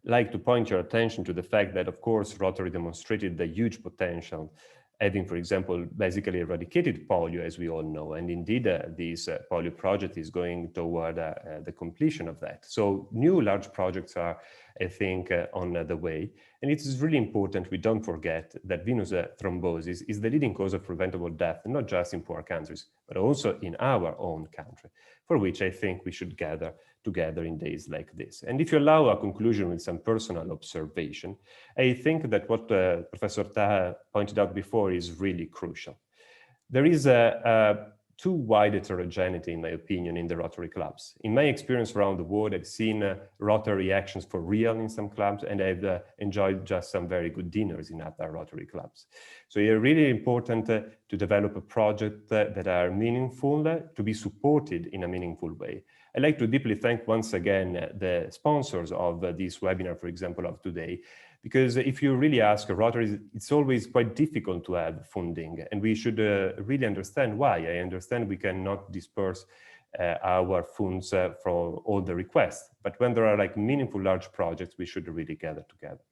like to point your attention to the fact that, of course, Rotary demonstrated the huge potential having, for example, basically eradicated polio, as we all know. And indeed, this polio project is going toward the completion of that. So new large projects are, I think, on the way. And it is really important we don't forget that venous thrombosis is the leading cause of preventable death, not just in poor countries, but also in our own country, for which I think we should gather together in days like this. And if you allow a conclusion with some personal observation, I think that what Professor Taha pointed out before is really crucial. There is a too wide heterogeneity, in my opinion, in the Rotary clubs. In my experience around the world, I've seen Rotary actions for real in some clubs, and I've enjoyed just some very good dinners in other Rotary clubs. So it's really important to develop a project that are meaningful, to be supported in a meaningful way. I'd like to deeply thank once again the sponsors of this webinar, for example, of today, because if you really ask Rotary, it's always quite difficult to have funding, and we should really understand why. I understand we cannot disperse our funds for all the requests, but when there are like meaningful large projects, we should really gather together.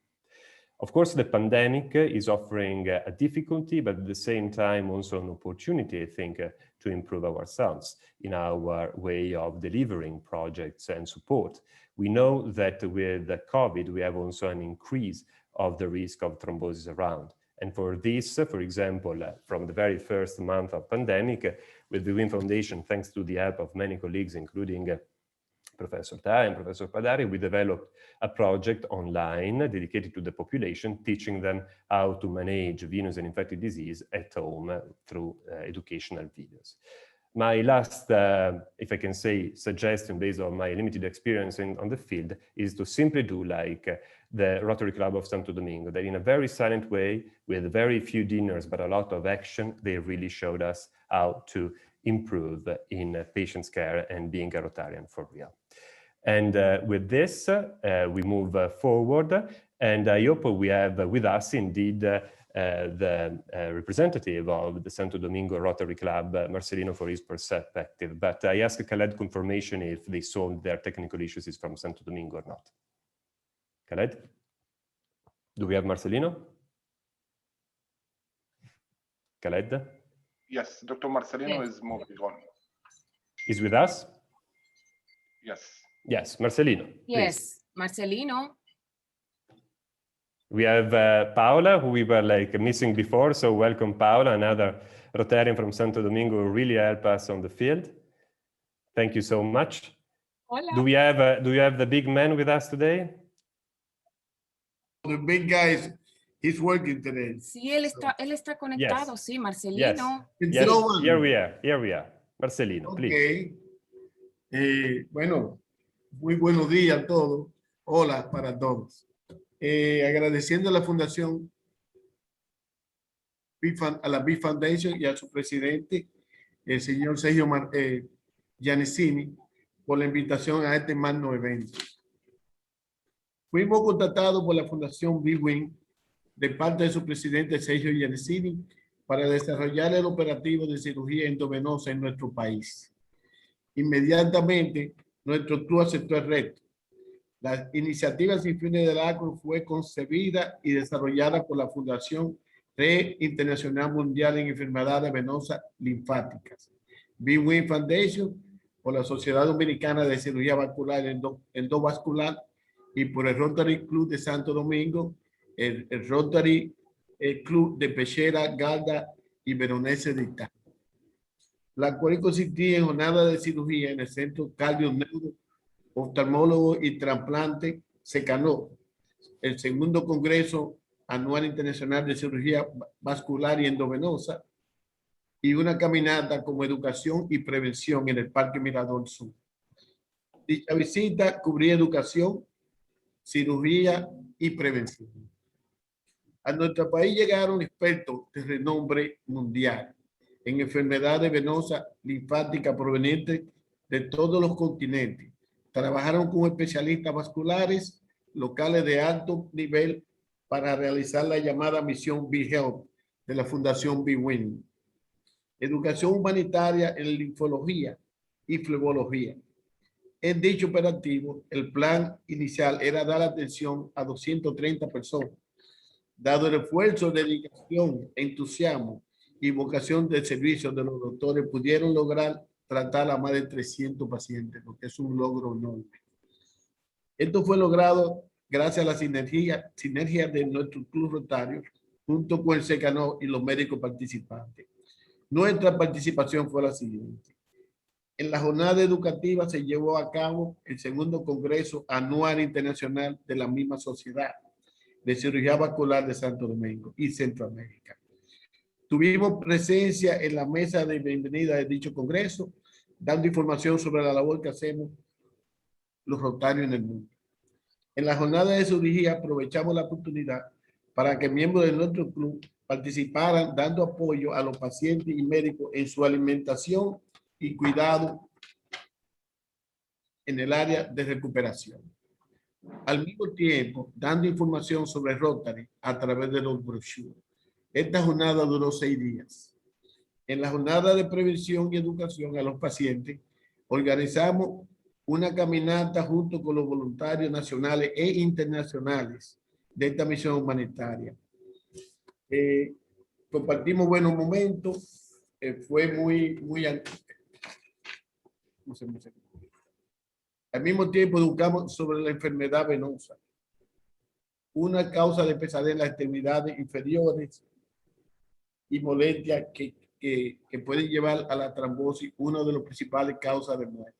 Of course, the pandemic is offering a difficulty, but at the same time also an opportunity, I think, to improve ourselves in our way of delivering projects and support. We know that with the COVID, we have also an increase of the risk of thrombosis around. And for this, for example, from the very first month of pandemic, with the WIN Foundation, thanks to the help of many colleagues, including Professor Taha and Professor Padari, we developed a project online dedicated to the population, teaching them how to manage venous and infectious disease at home through educational videos. My last, if I can say, suggestion based on my limited experience on the field is to simply do like the Rotary Club of Santo Domingo, that in a very silent way, with very few dinners, but a lot of action, they really showed us how to improve in patients' care and being a Rotarian for real. And with this, we move forward, and I hope we have with us indeed the representative of the Santo Domingo Rotary Club, Marcelino, for his perspective. But I ask Khaled confirmation if they solved their technical issues is from Santo Domingo or not. Khaled? Do we have Marcelino? Khaled? Yes, Dr. Marcelino is moving on. Is with us? Yes. Yes, Marcelino. Yes, please. Marcelino. We have Paola, who we were like missing before. So welcome, Paola, another Rotarian from Santo Domingo who really helped us on the field. Thank you so much. Hola. Do you have the big man with us today? The big guy he's working today. Sí, él está conectado, Yes. sí, Marcelino. Yes, here we are. Marcelino, please. Bueno, muy buenos días a todos. Hola para todos. Agradeciendo a la Fundación, a la Big Foundation y a su presidente, el señor Sergio Giannesini, por la invitación a este magno evento. Fuimos contactados por la Fundación Big Win de parte de su presidente Sergio Giannesini para desarrollar el operativo de cirugía endovenosa en nuestro país. Inmediatamente, nuestro club aceptó el reto. La iniciativa sin fines de lucro fue concebida y desarrollada por la Fundación Red Internacional Mundial en Enfermedades Venosas Linfáticas, Big Win Foundation, por la Sociedad Dominicana de Cirugía Vascular Endovascular y por el Rotary Club de Santo Domingo, el Rotary Club de Pechera, Garda y Veronese de Italia. La cual consistía en jornada de cirugía en el Centro Cardio Neuro Oftalmólogo y Trasplante Secanó, el segundo Congreso Anual Internacional de Cirugía Vascular y Endovenosa, y una caminata como educación y prevención en el Parque Mirador Sur. Dicha visita cubría educación, cirugía y prevención. A nuestro país llegaron expertos de renombre mundial en enfermedades venosas linfáticas provenientes de todos los continentes. Trabajaron con especialistas vasculares locales de alto nivel para realizar la llamada misión Big Health de la Fundación Big Win. Educación humanitaria en linfología y flebología. En dicho operativo, el plan inicial era dar atención a 230 personas Dado el esfuerzo, dedicación, entusiasmo y vocación del servicio de los doctores, pudieron lograr tratar a más de 300 pacientes, lo que es un logro enorme. Esto fue logrado gracias a la sinergia de nuestro club rotario, junto con el SECANO y los médicos participantes. Nuestra participación fue la siguiente. En la jornada educativa se llevó a cabo el segundo Congreso Anual Internacional de la misma sociedad de cirugía vascular de Santo Domingo y Centroamérica. Tuvimos presencia en la mesa de bienvenida de dicho congreso, dando información sobre la labor que hacemos los rotarios en el mundo. En la jornada de cirugía aprovechamos la oportunidad para que miembros de nuestro club participaran dando apoyo a los pacientes y médicos en su alimentación y cuidado en el área de recuperación. Al mismo tiempo, dando información sobre Rotary a través de los brochures. Esta jornada duró 6 días. En la jornada de prevención y educación a los pacientes, organizamos una caminata junto con los voluntarios nacionales e internacionales de esta misión humanitaria. Compartimos buenos momentos. Fue muy al mismo tiempo educamos sobre la enfermedad venosa, una causa de pesadez en las extremidades inferiores y molestias que pueden llevar a la trombosis, una de las principales causas de muerte.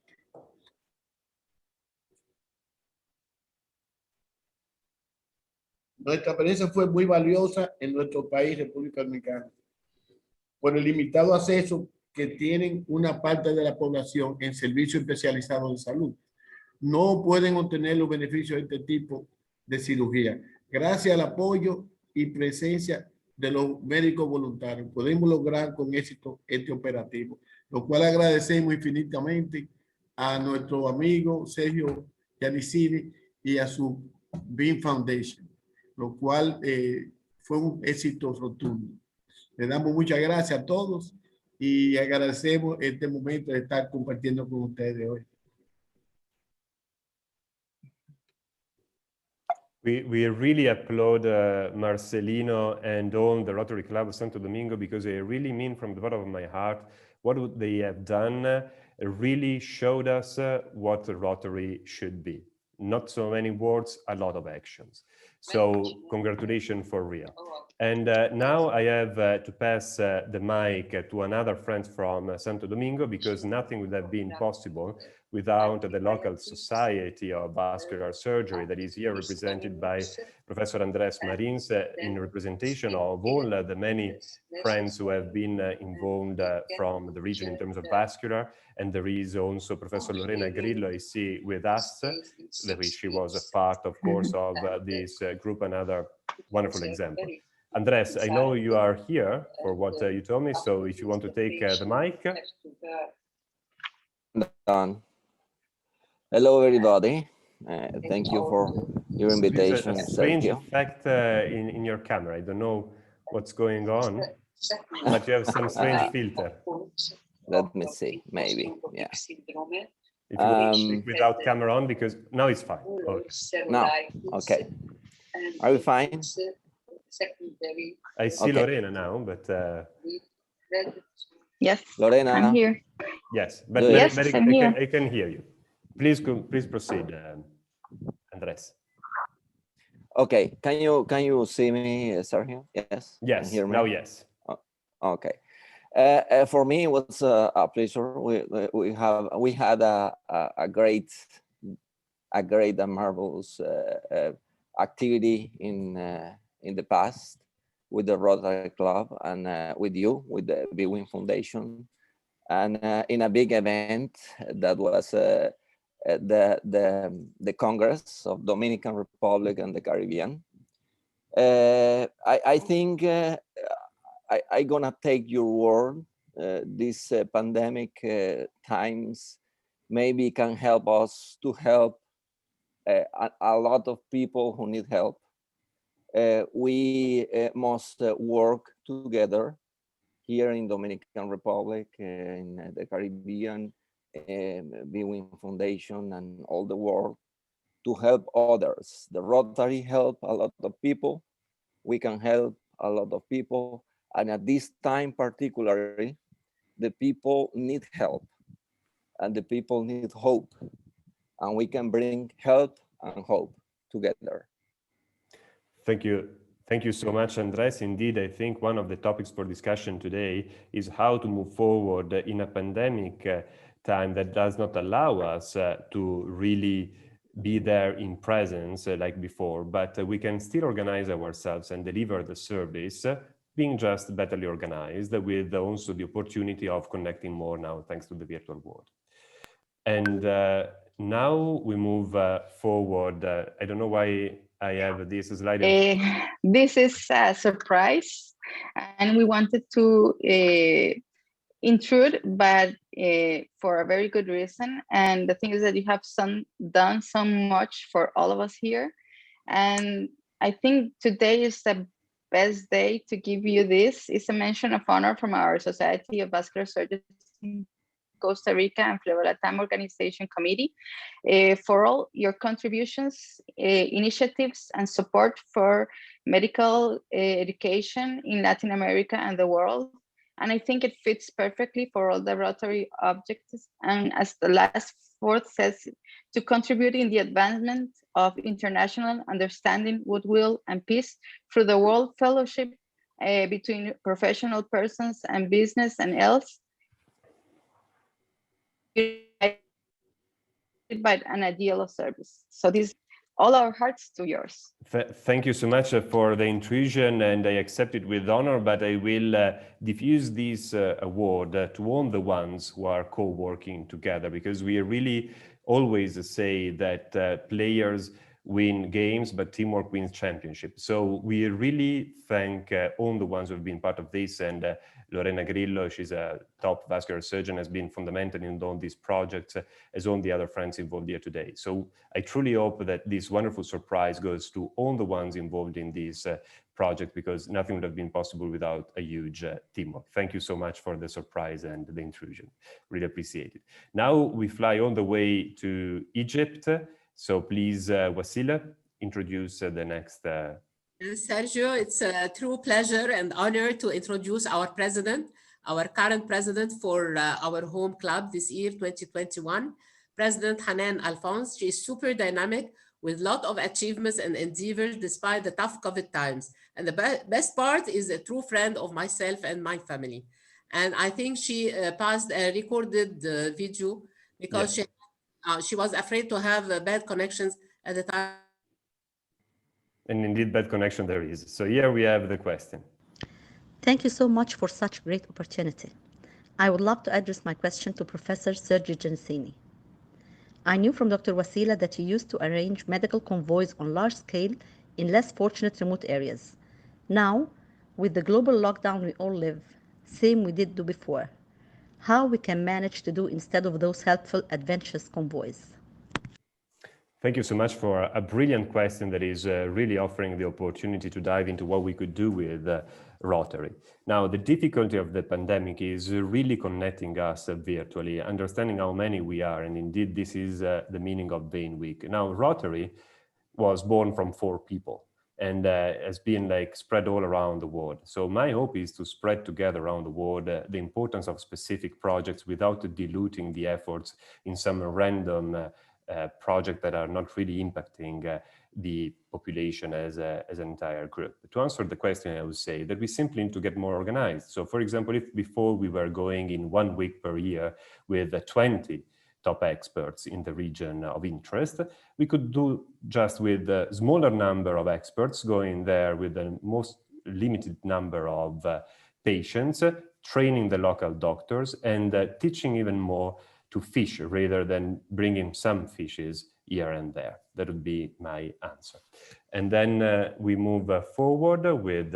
Nuestra experiencia fue muy valiosa en nuestro país, República Dominicana, por el limitado acceso que tienen una parte de la población en servicios especializados de salud. No pueden obtener los beneficios de este tipo de cirugía. Gracias al apoyo y presencia de los médicos voluntarios, podemos lograr con éxito este operativo, lo cual agradecemos infinitamente a nuestro amigo Sergio Yanicini y a su Beam Foundation, lo cual fue un éxito rotundo. Le damos muchas gracias a todos y agradecemos este momento de estar compartiendo con ustedes hoy. We really applaud Marcelino and all the Rotary Club of Santo Domingo because they really mean from the bottom of my heart what they have done really showed us what Rotary should be. Not so many words, a lot of actions. So congratulations for real. And now I have to pass the mic to another friend from Santo Domingo because nothing would have been possible without the local Society of Vascular Surgery that is here represented by Professor Andrés Marins in representation of all the many friends who have been involved from the region in terms of vascular. And there is also Professor Lorena Grillo is with us. She was a part, of course, of this group, another wonderful example. Andrés, I know you are here for what you told me, so if you want to take the mic. Done. Hello, everybody. Thank you for your invitation. There's a strange effect in your camera. I don't know what's going on, but you have some strange filter. Let me see, maybe, yeah. If you want to speak without camera on, because now it's fine. Okay. No, okay. Are we fine? I see Okay. Lorena now, but... Yes, Lorena. I'm here. Yes, but Yes, I'm here. I can hear you. Please proceed, Andrés. Okay, can you see me, Sergio? Yes. Yes. Can you hear me? Now yes. Okay. For me, it was a pleasure. We had a great and marvelous activity in the past with the Rotary Club and with you, with the Bwin Foundation, and in a big event that was the Congress of Dominican Republic and the Caribbean. I think I'm gonna take your word. These pandemic times maybe can help us to help a lot of people who need help. We must work together here in Dominican Republic, in the Caribbean, Bwin Foundation and all the world to help others. The Rotary help a lot of people we can help a lot of people. And at this time particularly, the people need help and the people need hope. And we can bring help and hope together. Thank you. Thank you so much, Andres. Indeed, I think one of the topics for discussion today is how to move forward in a pandemic time that does not allow us to really be there in presence like before, but we can still organize ourselves and deliver the service, being just betterly organized, with also the opportunity of connecting more now thanks to the virtual world. And now we move forward. I don't know why I have this slide. This is a surprise, and we wanted to intrude, but for a very good reason. And the thing is that you have done so much for all of us here. And I think today is the best day to give you this. It's a mention of honor from our Society of Vascular Surgeons in Costa Rica and Flevo Latam Organization Committee for all your contributions, initiatives, and support for medical education in Latin America and the world. And I think it fits perfectly for all the Rotary objectives. And as the last fourth says, to contribute in the advancement of international understanding, goodwill, and peace through the World Fellowship between professional persons and business and else, by an ideal of service. So this, all our hearts to yours. Thank you so much for the intrusion, and I accept it with honor, but I will diffuse this award to all the ones who are co-working together, because we really always say that players win games, but teamwork wins championships. So we really thank all the ones who have been part of this, and Lorena Grillo, she's a top vascular surgeon, has been fundamental in all these projects, as all the other friends involved here today. So I truly hope that this wonderful surprise goes to all the ones involved in this project, because nothing would have been possible without a huge teamwork. Thank you so much for the surprise and the intrusion. Really appreciate it. Now we fly all the way to Egypt. So please, Wasila, introduce the next. Sergio, it's a true pleasure and honor to introduce our president, our current president for our home club this year, 2021, President Hanan Alphonse. She is super dynamic with a lot of achievements and endeavors despite the tough COVID times. And the best part is a true friend of myself and my family. And I think she passed a recorded video because she was afraid to have bad connections at the time. And indeed, bad connection there is. So here we have the question. Thank you so much for such great opportunity. I would love to address my question to Professor Sergio Genesini. I knew from Dr. Wasila that you used to arrange medical convoys on large scale in less fortunate remote areas. Now, with the global lockdown we all live, same we did do before, how we can manage to do instead of those helpful adventurous convoys? Thank you so much for a brilliant question that is really offering the opportunity to dive into what we could do with Rotary. Now, the difficulty of the pandemic is really connecting us virtually, understanding how many we are, and indeed this is the meaning of Vein Week. Now, Rotary was born from 4 people and has been like spread all around the world. So my hope is to spread together around the world the importance of specific projects without diluting the efforts in some random projects that are not really impacting the population as an entire group. To answer the question, I would say that we simply need to get more organized. So for example, if before we were going in 1 week per year with 20 top experts in the region of interest, we could do just with a smaller number of experts going there with the most limited number of patients, training the local doctors and teaching even more to fish rather than bringing some fishes here and there. That would be my answer. And then we move forward with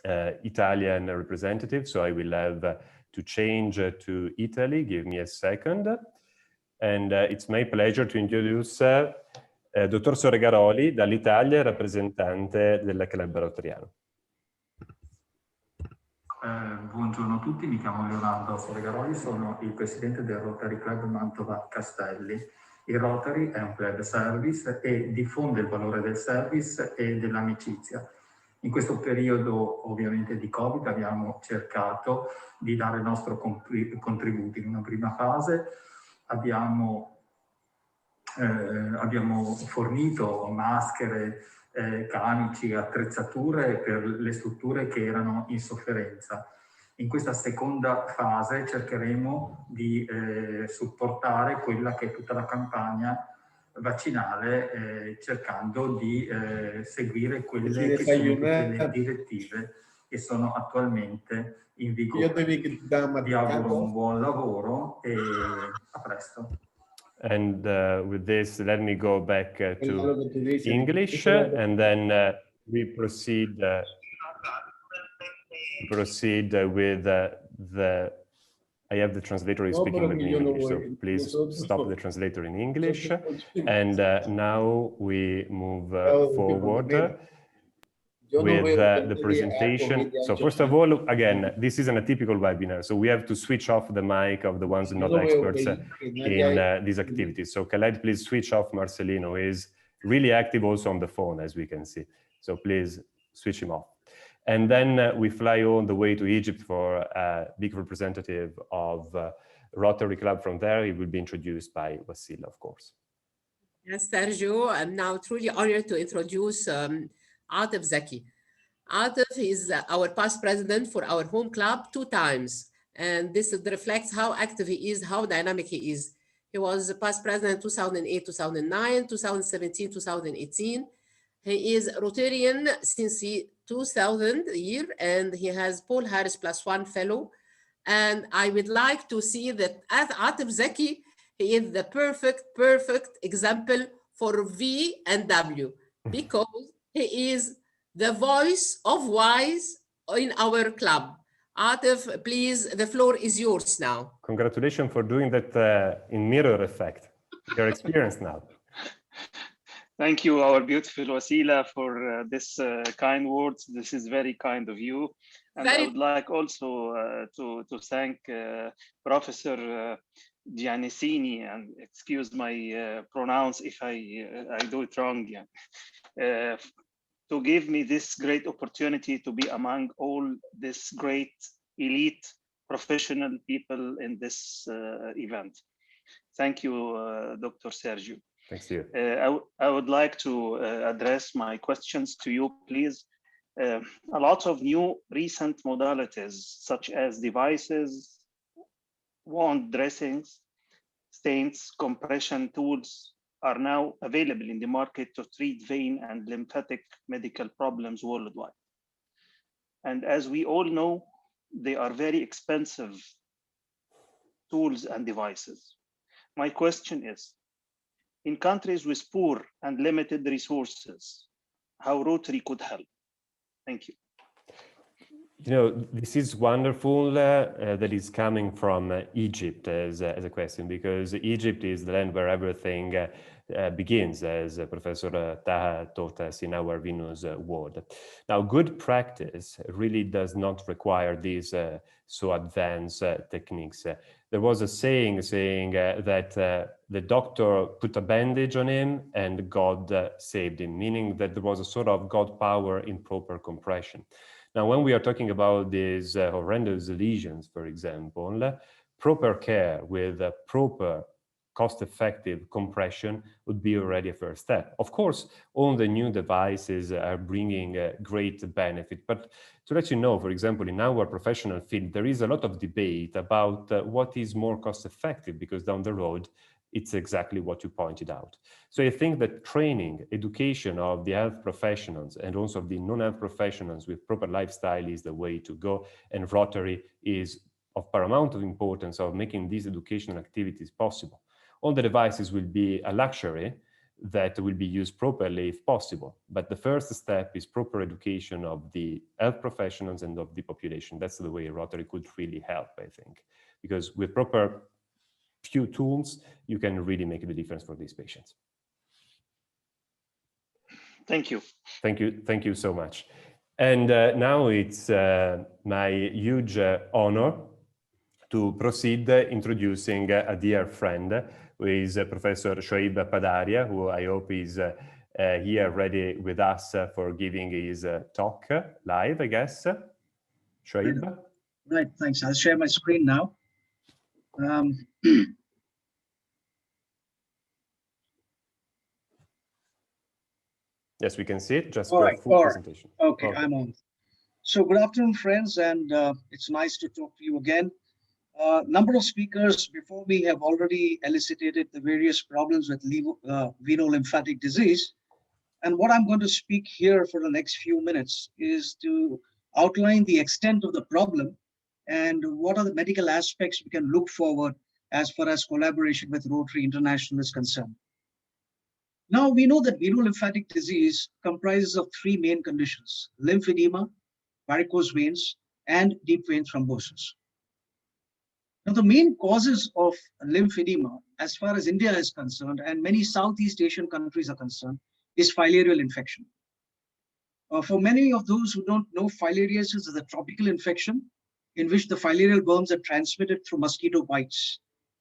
Italian representative. So I will have to change to Italy. Give me a second. And it's my pleasure to introduce Dottor Soregaroli dall'Italia, rappresentante del Club Rotariano. Buongiorno a tutti, mi chiamo Leonardo Soregaroli, sono il presidente del Rotary Club Mantova Castelli. Il Rotary è un club service e diffonde il valore del service e dell'amicizia. In questo periodo ovviamente di Covid abbiamo cercato di dare il nostro contributo. In una prima fase abbiamo fornito maschere, camici, attrezzature per le strutture che erano in sofferenza. In questa seconda fase cercheremo di supportare quella che è tutta la campagna vaccinale, cercando di seguire quelle che sono tutte le direttive che sono attualmente in vigore. Vi auguro un buon lavoro e a presto. And with this, let me go back to English, and then we proceed with the. I have the translator is speaking with me in English, so please stop the translator in English. And now we move forward with the presentation. So first of all, again, this is an atypical webinar, so we have to switch off the mic of the ones not experts in these activities. So Khaled, please switch off Marcelino, who is really active also on the phone, as we can see. So please switch him off. And then we fly all the way to Egypt for a big representative of Rotary Club from there. He will be introduced by Wasila, of course. Yes, Sergio, I'm now truly honored to introduce Atif Zaki. Atif is our past president for our home club 2 times. And this reflects how active he is, how dynamic he is. He was past president 2008, 2009, 2017, 2018. He is Rotarian since 2000 year, and he has Paul Harris +1 fellow. And I would like to see that Atif Zaki, he is the perfect example for V and W, because he is the voice of wise in our club. Atif, please, the floor is yours now. Congratulations for doing that in mirror effect. You're experienced now. Thank you, our beautiful Wasila, for this kind words. This is very kind of you. And I would like also to thank Professor Giannesini, and excuse my pronounce if I do it wrong, to give me this great opportunity to be among all this great elite professional people in this event. Thank you, Dr. Sergio. Thanks to you. I would like to address my questions to you, please. A lot of new recent modalities, such as devices, wound dressings, stents, compression tools, are now available in the market to treat vein and lymphatic medical problems worldwide. And as we all know, they are very expensive tools and devices. My question is, in countries with poor and limited resources, how Rotary could help? Thank you. You know, this is wonderful that is coming from Egypt as a question, because Egypt is the land where everything begins, as Professor Taha taught us in our Venus ward. Now, good practice really does not require these so advanced techniques. There was a saying that the doctor put a bandage on him and God saved him, meaning that there was a sort of God power in proper compression. Now, when we are talking about these horrendous lesions, for example, proper care with proper cost-effective compression would be already a first step. Of course, all the new devices are bringing great benefit, but to let you know, for example, in our professional field, there is a lot of debate about what is more cost-effective, because down the road, it's exactly what you pointed out. So I think that training, education of the health professionals and also of the non-health professionals with proper lifestyle is the way to go, and Rotary is of paramount importance of making these educational activities possible. All the devices will be a luxury that will be used properly if possible. But the first step is proper education of the health professionals and of the population. That's the way Rotary could really help, I think. Because with proper few tools, you can really make the difference for these patients. Thank you. Thank you so much. And now it's my huge honor to proceed introducing a dear friend, who is Professor Shoaib Padaria, who I hope is here ready with us for giving his talk live, I guess. Shoaib? Right, thanks. I'll share my screen now. Yes, we can see it. Just for a full presentation. Okay, I'm on. So good afternoon, friends, and it's nice to talk to you again. Number of speakers before me have already elucidated the various problems with veno-lymphatic disease. And what I'm going to speak here for the next few minutes is to outline the extent of the problem and what are the medical aspects we can look forward as far as collaboration with Rotary International is concerned. Now, we know that veno-lymphatic disease comprises of three main conditions: lymphedema, varicose veins, and deep vein thrombosis. Now, the main causes of lymphedema, as far as India is concerned, and many Southeast Asian countries are concerned, is filarial infection. For many of those who don't know, filariasis is a tropical infection in which the filarial worms are transmitted through mosquito bites,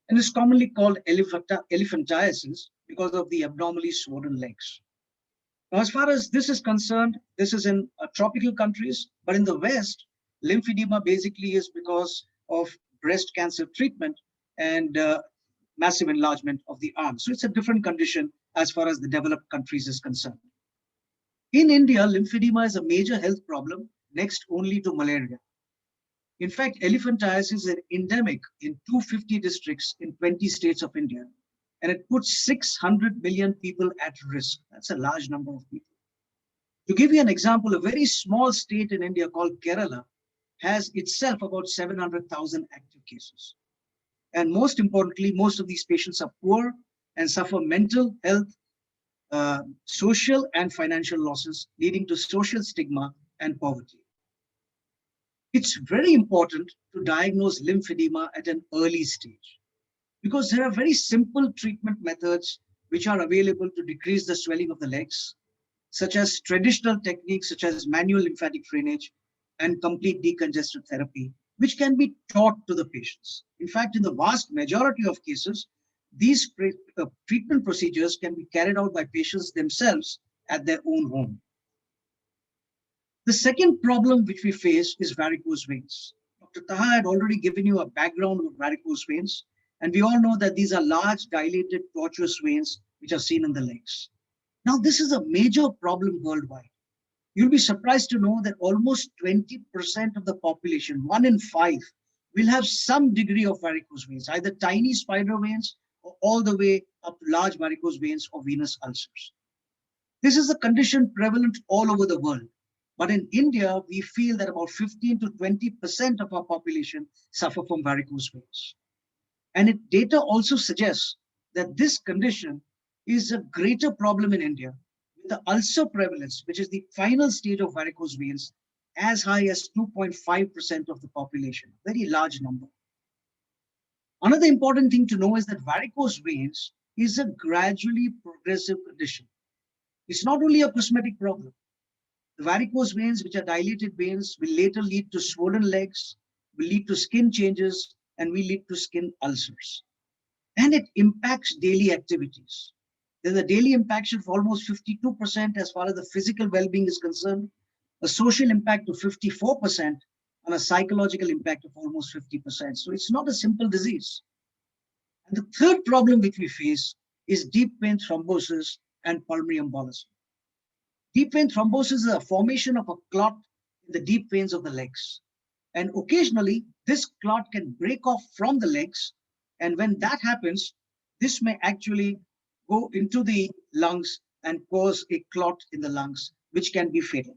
and is commonly called elephantiasis because of the abnormally swollen legs. Now, as far as this is concerned, this is in tropical countries, but in the West, lymphedema basically is because of breast cancer treatment and massive enlargement of the arm. So it's a different condition as far as the developed countries is concerned. In India, lymphedema is a major health problem next only to malaria. In fact, elephantiasis is endemic in 250 districts in 20 states of India, and it puts 600 million people at risk. That's a large number of people. To give you an example, a very small state in India called Kerala has itself about 700,000 active cases. And most importantly, most of these patients are poor and suffer mental health, social and financial losses, leading to social stigma and poverty. It's very important to diagnose lymphedema at an early stage because there are very simple treatment methods which are available to decrease the swelling of the legs, such as traditional techniques such as manual lymphatic drainage and complete decongestant therapy, which can be taught to the patients. In fact, in the vast majority of cases, these treatment procedures can be carried out by patients themselves at their own home. The second problem which we face is varicose veins. Dr. Taha had already given you a background of varicose veins, and we all know that these are large, dilated, tortuous veins which are seen in the legs. Now, this is a major problem worldwide. You'll be surprised to know that almost 20% of the population, 1 in 5, will have some degree of varicose veins, either tiny spider veins or all the way up to large varicose veins or venous ulcers. This is a condition prevalent all over the world. But in India, we feel that about 15 to 20% of our population suffer from varicose veins. And data also suggests that this condition is a greater problem in India, with the ulcer prevalence, which is the final stage of varicose veins, as high as 2.5% of the population, very large number. Another important thing to know is that varicose veins is a gradually progressive condition. It's not only a cosmetic problem. The varicose veins, which are dilated veins, will later lead to swollen legs, will lead to skin changes, and will lead to skin ulcers. And it impacts daily activities. There's a daily impact of almost 52% as far as the physical well-being is concerned, a social impact of 54%, and a psychological impact of almost 50%. So it's not a simple disease. And the third problem which we face is deep vein thrombosis and pulmonary embolism. Deep vein thrombosis is a formation of a clot in the deep veins of the legs. And occasionally, this clot can break off from the legs. And when that happens, this may actually go into the lungs and cause a clot in the lungs, which can be fatal.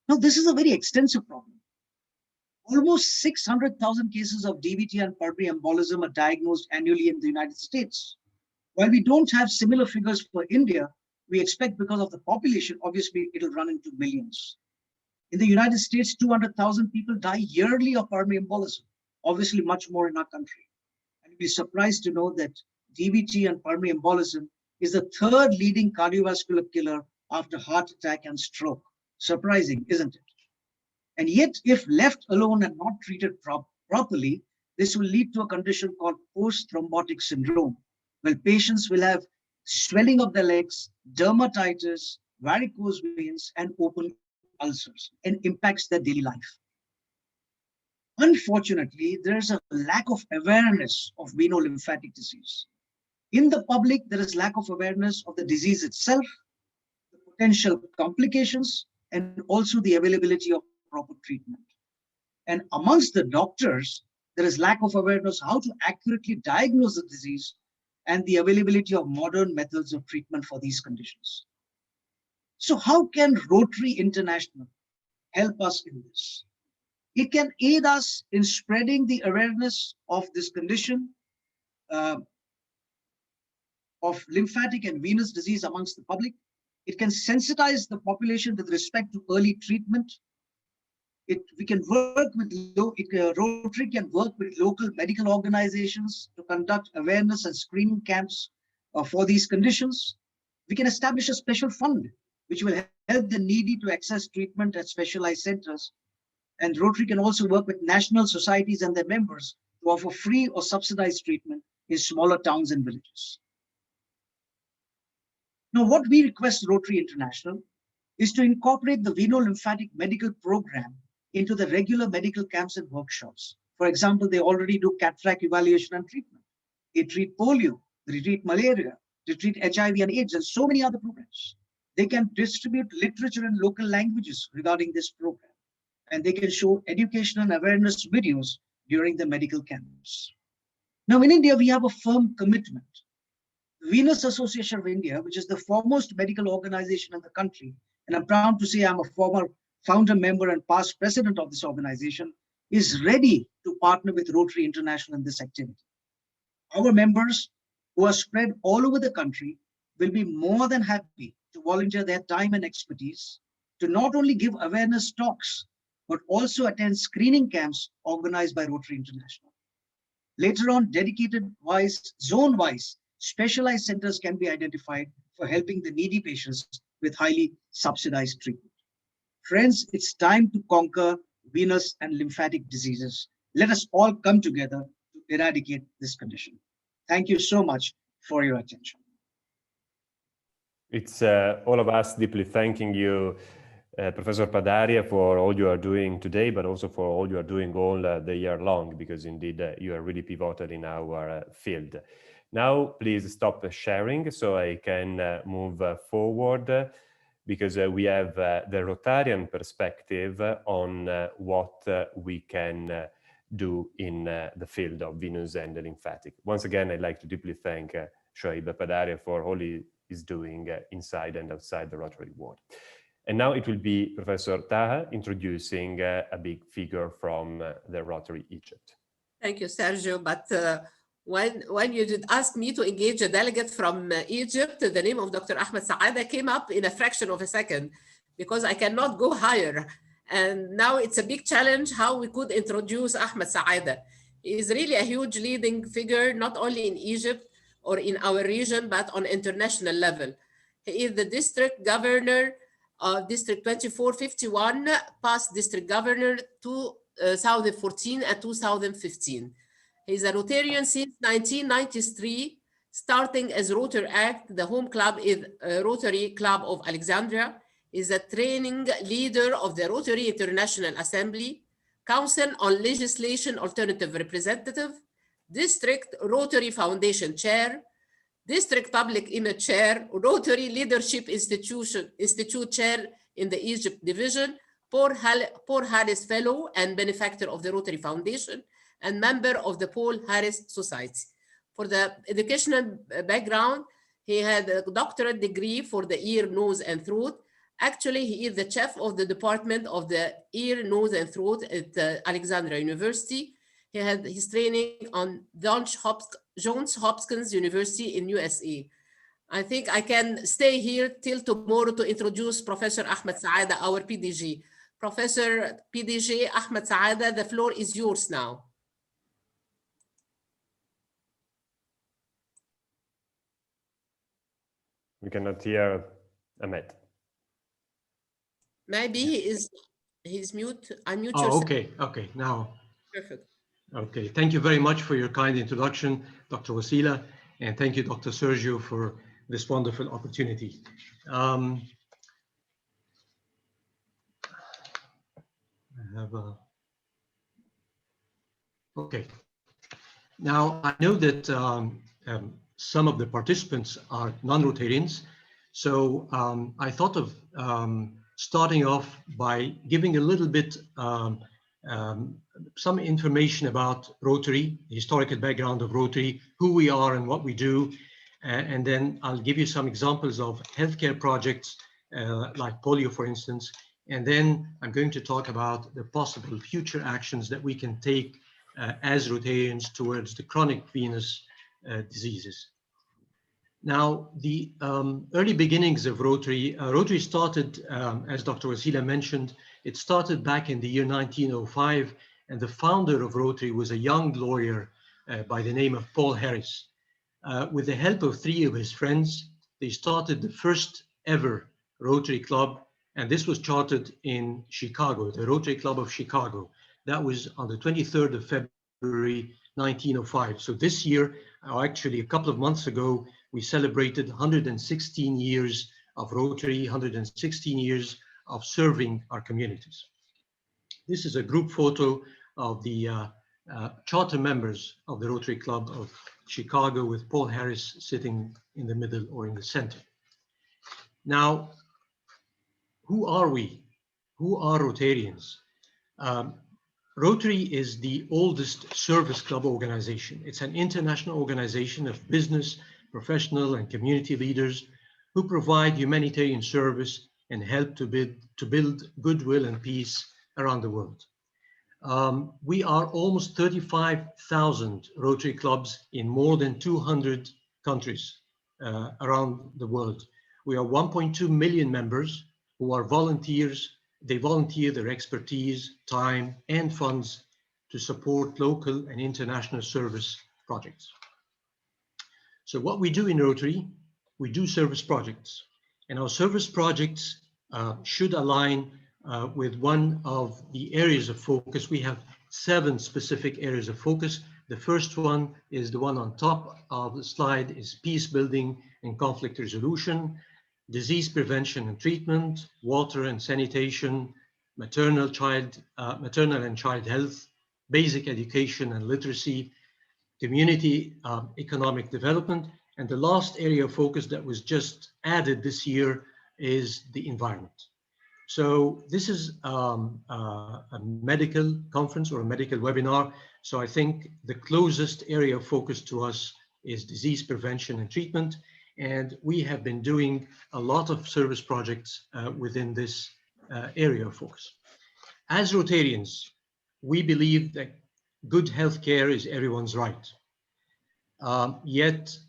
Now, this is a very extensive problem. Almost 600,000 cases of DVT and pulmonary embolism are diagnosed annually in the United States. While we don't have similar figures for India, we expect because of the population, obviously, it'll run into millions. In the United States, 200,000 people die yearly of pulmonary embolism, obviously much more in our country. And you'll be surprised to know that DVT and pulmonary embolism is the third leading cardiovascular killer after heart attack and stroke. Surprising, isn't it? And yet, if left alone and not treated properly, this will lead to a condition called post-thrombotic syndrome, where patients will have swelling of the legs, dermatitis, varicose veins, and open ulcers, and impacts their daily life. Unfortunately, there's a lack of awareness of veno-lymphatic disease. In the public, there is lack of awareness of the disease itself, the potential complications, and also the availability of proper treatment. And amongst the doctors, there is lack of awareness how to accurately diagnose the disease and the availability of modern methods of treatment for these conditions. So how can Rotary International help us in this? It can aid us in spreading the awareness of this condition of lymphatic and venous disease amongst the public. It can sensitize the population with respect to early treatment. We can work with Rotary can work with local medical organizations to conduct awareness and screening camps for these conditions. We can establish a special fund which will help the needy to access treatment at specialized centers. And Rotary can also work with national societies and their members to offer free or subsidized treatment in smaller towns and villages. Now, what we request Rotary International is to incorporate the veno-lymphatic medical program into the regular medical camps and workshops. For example, they already do cataract evaluation and treatment. They treat polio, they treat malaria, they treat HIV and AIDS, and so many other programs. They can distribute literature in local languages regarding this program, and they can show education and awareness videos during the medical camps. Now, in India, we have a firm commitment. The Venous Association of India, which is the foremost medical organization in the country, and I'm proud to say I'm a former founder member and past president of this organization, is ready to partner with Rotary International in this activity. Our members, who are spread all over the country, will be more than happy to volunteer their time and expertise to not only give awareness talks, but also attend screening camps organized by Rotary International. Later on, dedicated-wise, zone-wise, specialized centers can be identified for helping the needy patients with highly subsidized treatment. Friends, it's time to conquer venous and lymphatic diseases. Let us all come together to eradicate this condition. Thank you so much for your attention. It's all of us deeply thanking you, Professor Padaria, for all you are doing today, but also for all you are doing all the year long, because indeed you are really pivotal in our field. Now, please stop sharing so I can move forward, because we have the Rotarian perspective on what we can do in the field of venous and lymphatic. Once again, I'd like to deeply thank Shoaib Padaria for all he is doing inside and outside the Rotary world. And now it will be Professor Taha introducing a big figure from the Rotary Egypt. Thank you, Sergio. But when you did ask me to engage a delegate from Egypt, the name of Dr. Ahmed Saada came up in a fraction of a second, because I cannot go higher. And now it's a big challenge how we could introduce Ahmed Saada. He is really a huge leading figure, not only in Egypt or in our region, but on international level. He is the district governor of District 2451, past district governor 2014 and 2015. He's a Rotarian since 1993, starting as Rotary Act. The home club is Rotary Club of Alexandria. He's a training leader of the Rotary International Assembly, Council on Legislation Alternative Representative, District Rotary Foundation Chair, District Public Image Chair, Rotary Leadership Institute Chair in the Egypt Division, Paul Harris Fellow and benefactor of the Rotary Foundation, and member of the Paul Harris Society. For the educational background, he had a doctorate degree for the ear, nose, and throat. Actually, he is the chief of the Department of the Ear, Nose, and Throat at Alexandria University. He had his training on Johns Hopkins University in USA. I think I can stay here till tomorrow to introduce Professor Ahmed Saada, our PDG. Professor PDG Ahmed Saada, the floor is yours now. We cannot hear Ahmed. Maybe he's mute. Unmute yourself. Okay, okay, now. Perfect. Okay, thank you very much for your kind introduction, Dr. Wasila, and thank you, Dr. Sergio, for this wonderful opportunity. I have a, okay. Now, I know that some of the participants are non-Rotarians, so I thought of starting off by giving a little bit some information about Rotary, the historical background of Rotary, who we are and what we do, and then I'll give you some examples of healthcare projects like polio, for instance, and then I'm going to talk about the possible future actions that we can take as Rotarians towards the chronic venous diseases. Now, the early beginnings of Rotary, Rotary started, as Dr. Wasila mentioned, it started back in the year 1905, and the founder of Rotary was a young lawyer by the name of Paul Harris. With the help of 3 of his friends, they started the first ever Rotary Club, and this was chartered in Chicago, the Rotary Club of Chicago. That was on the 23rd of February, 1905. So this year, or actually a couple of months ago, we celebrated 116 years of Rotary, 116 years of serving our communities. This is a group photo of the charter members of the Rotary Club of Chicago with Paul Harris sitting in the middle or in the center. Now, who are we? Who are Rotarians? Rotary is the oldest service club organization. It's an international organization of business, professional, and community leaders who provide humanitarian service and help to build goodwill and peace around the world. We are almost 35,000 Rotary clubs in more than 200 countries around the world. We are 1.2 million members who are volunteers. They volunteer their expertise, time, and funds to support local and international service projects. So what we do in Rotary, we do service projects, and our service projects should align with one of the areas of focus. We have 7 specific areas of focus. The first one is the one on top of the slide, is peace building and conflict resolution, disease prevention and treatment, water and sanitation, maternal and child health, basic education and literacy, community economic development, and the last area of focus that was just added this year is the environment. So this is a medical conference or a medical webinar. So I think the closest area of focus to us is disease prevention and treatment. And we have been doing a lot of service projects within this area of focus. As Rotarians, we believe that good healthcare is everyone's right. Yet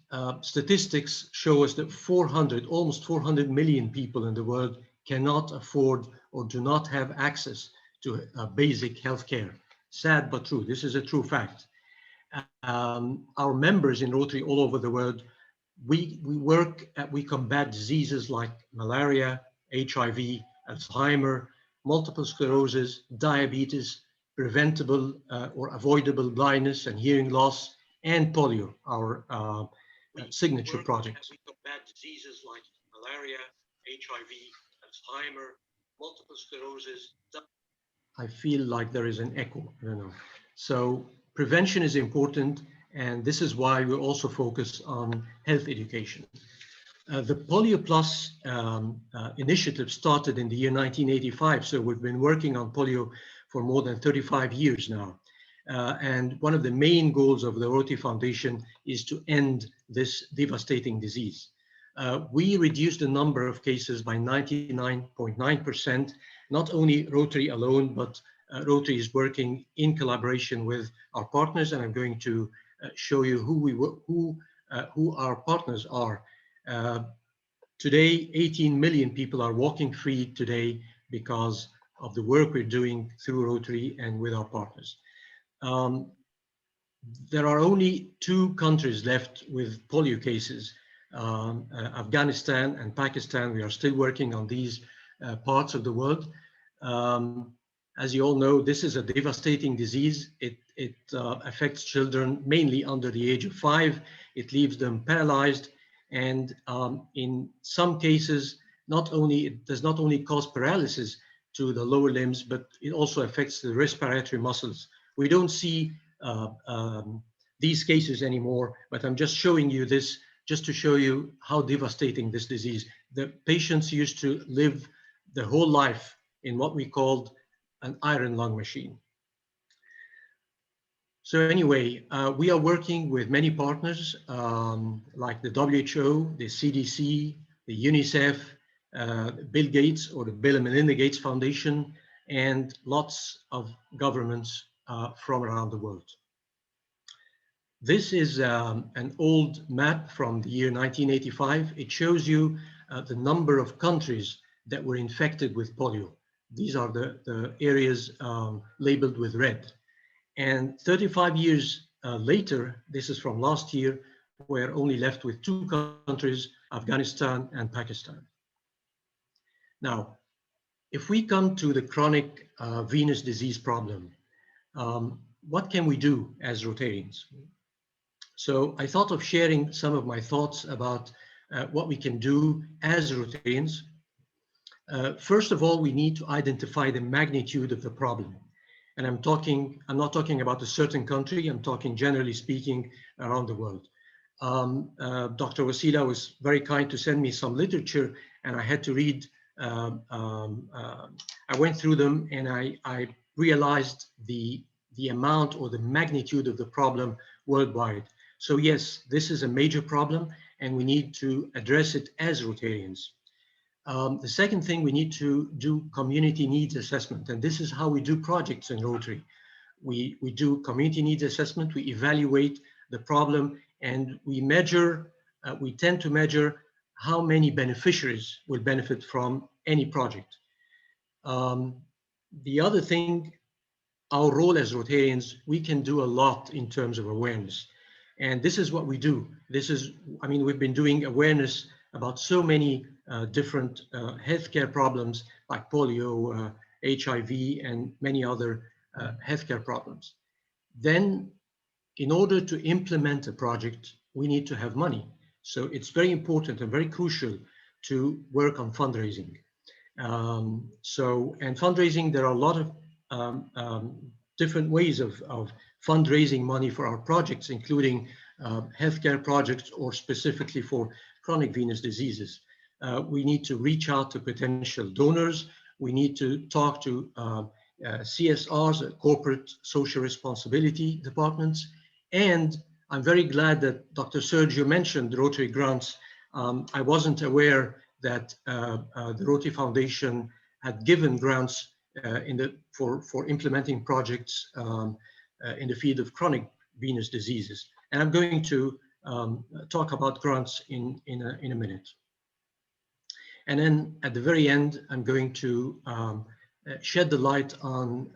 statistics show us that almost 400 million people in the world cannot afford or do not have access to basic healthcare. Sad but true. This is a true fact. Our members in Rotary all over the world, we combat diseases like malaria, HIV, Alzheimer, multiple sclerosis, diabetes, preventable or avoidable blindness and hearing loss, and polio, our signature project. We combat diseases like malaria, HIV, Alzheimer, multiple sclerosis. I feel like there is an echo, I don't know. So prevention is important, and this is why we also focus on health education. The Polio Plus initiative started in the year 1985, so we've been working on polio for more than 35 years now. And one of the main goals of the Rotary Foundation is to end this devastating disease. We reduced the number of cases by 99.9%, not only Rotary alone, but Rotary is working in collaboration with our partners, and I'm going to show you who our partners are. Today, 18 million people are walking free today because of the work we're doing through Rotary and with our partners. There are only 2 countries left with polio cases, Afghanistan and Pakistan. We are still working on these parts of the world. As you all know, this is a devastating disease. It affects children mainly under the age of 5. It leaves them paralyzed. And in some cases, it does not only cause paralysis to the lower limbs, but it also affects the respiratory muscles. We don't see these cases anymore, but I'm just showing you this just to show you how devastating this disease. The patients used to live their whole life in what we called an iron lung machine. So anyway, we are working with many partners like the WHO, the CDC, the UNICEF, Bill Gates or the Bill and Melinda Gates Foundation, and lots of governments from around the world. This is an old map from the year 1985. It shows you the number of countries that were infected with polio. These are the areas labeled with red. And 35 years later, this is from last year, we're only left with 2 countries, Afghanistan and Pakistan. Now, if we come to the chronic venous disease problem, what can we do as Rotarians? So I thought of sharing some of my thoughts about what we can do as Rotarians. First of all, we need to identify the magnitude of the problem. And I'm not talking about a certain country, I'm talking generally speaking around the world. Dr. Wasila was very kind to send me some literature, and I had to read, I went through them, and I realized the amount or the magnitude of the problem worldwide. So yes, this is a major problem, and we need to address it as Rotarians. The second thing, we need to do community needs assessment, and this is how we do projects in Rotary. We do community needs assessment, we evaluate the problem, and we measure, we tend to measure how many beneficiaries will benefit from any project. The other thing, our role as Rotarians, we can do a lot in terms of awareness. And this is what we do. This is, I mean, we've been doing awareness about so many different healthcare problems like polio, HIV, and many other healthcare problems. Then, in order to implement a project, we need to have money. So it's very important and very crucial to work on fundraising. And fundraising, there are a lot of different ways of fundraising money for our projects, including healthcare projects or specifically for chronic venous diseases. We need to reach out to potential donors. We need to talk to CSRs, corporate social responsibility departments. And I'm very glad that Dr. Sergio mentioned Rotary grants. I wasn't aware that the Rotary Foundation had given grants for implementing projects in the field of chronic venous diseases. And I'm going to talk about grants in a minute. And then at the very end, I'm going to shed the light on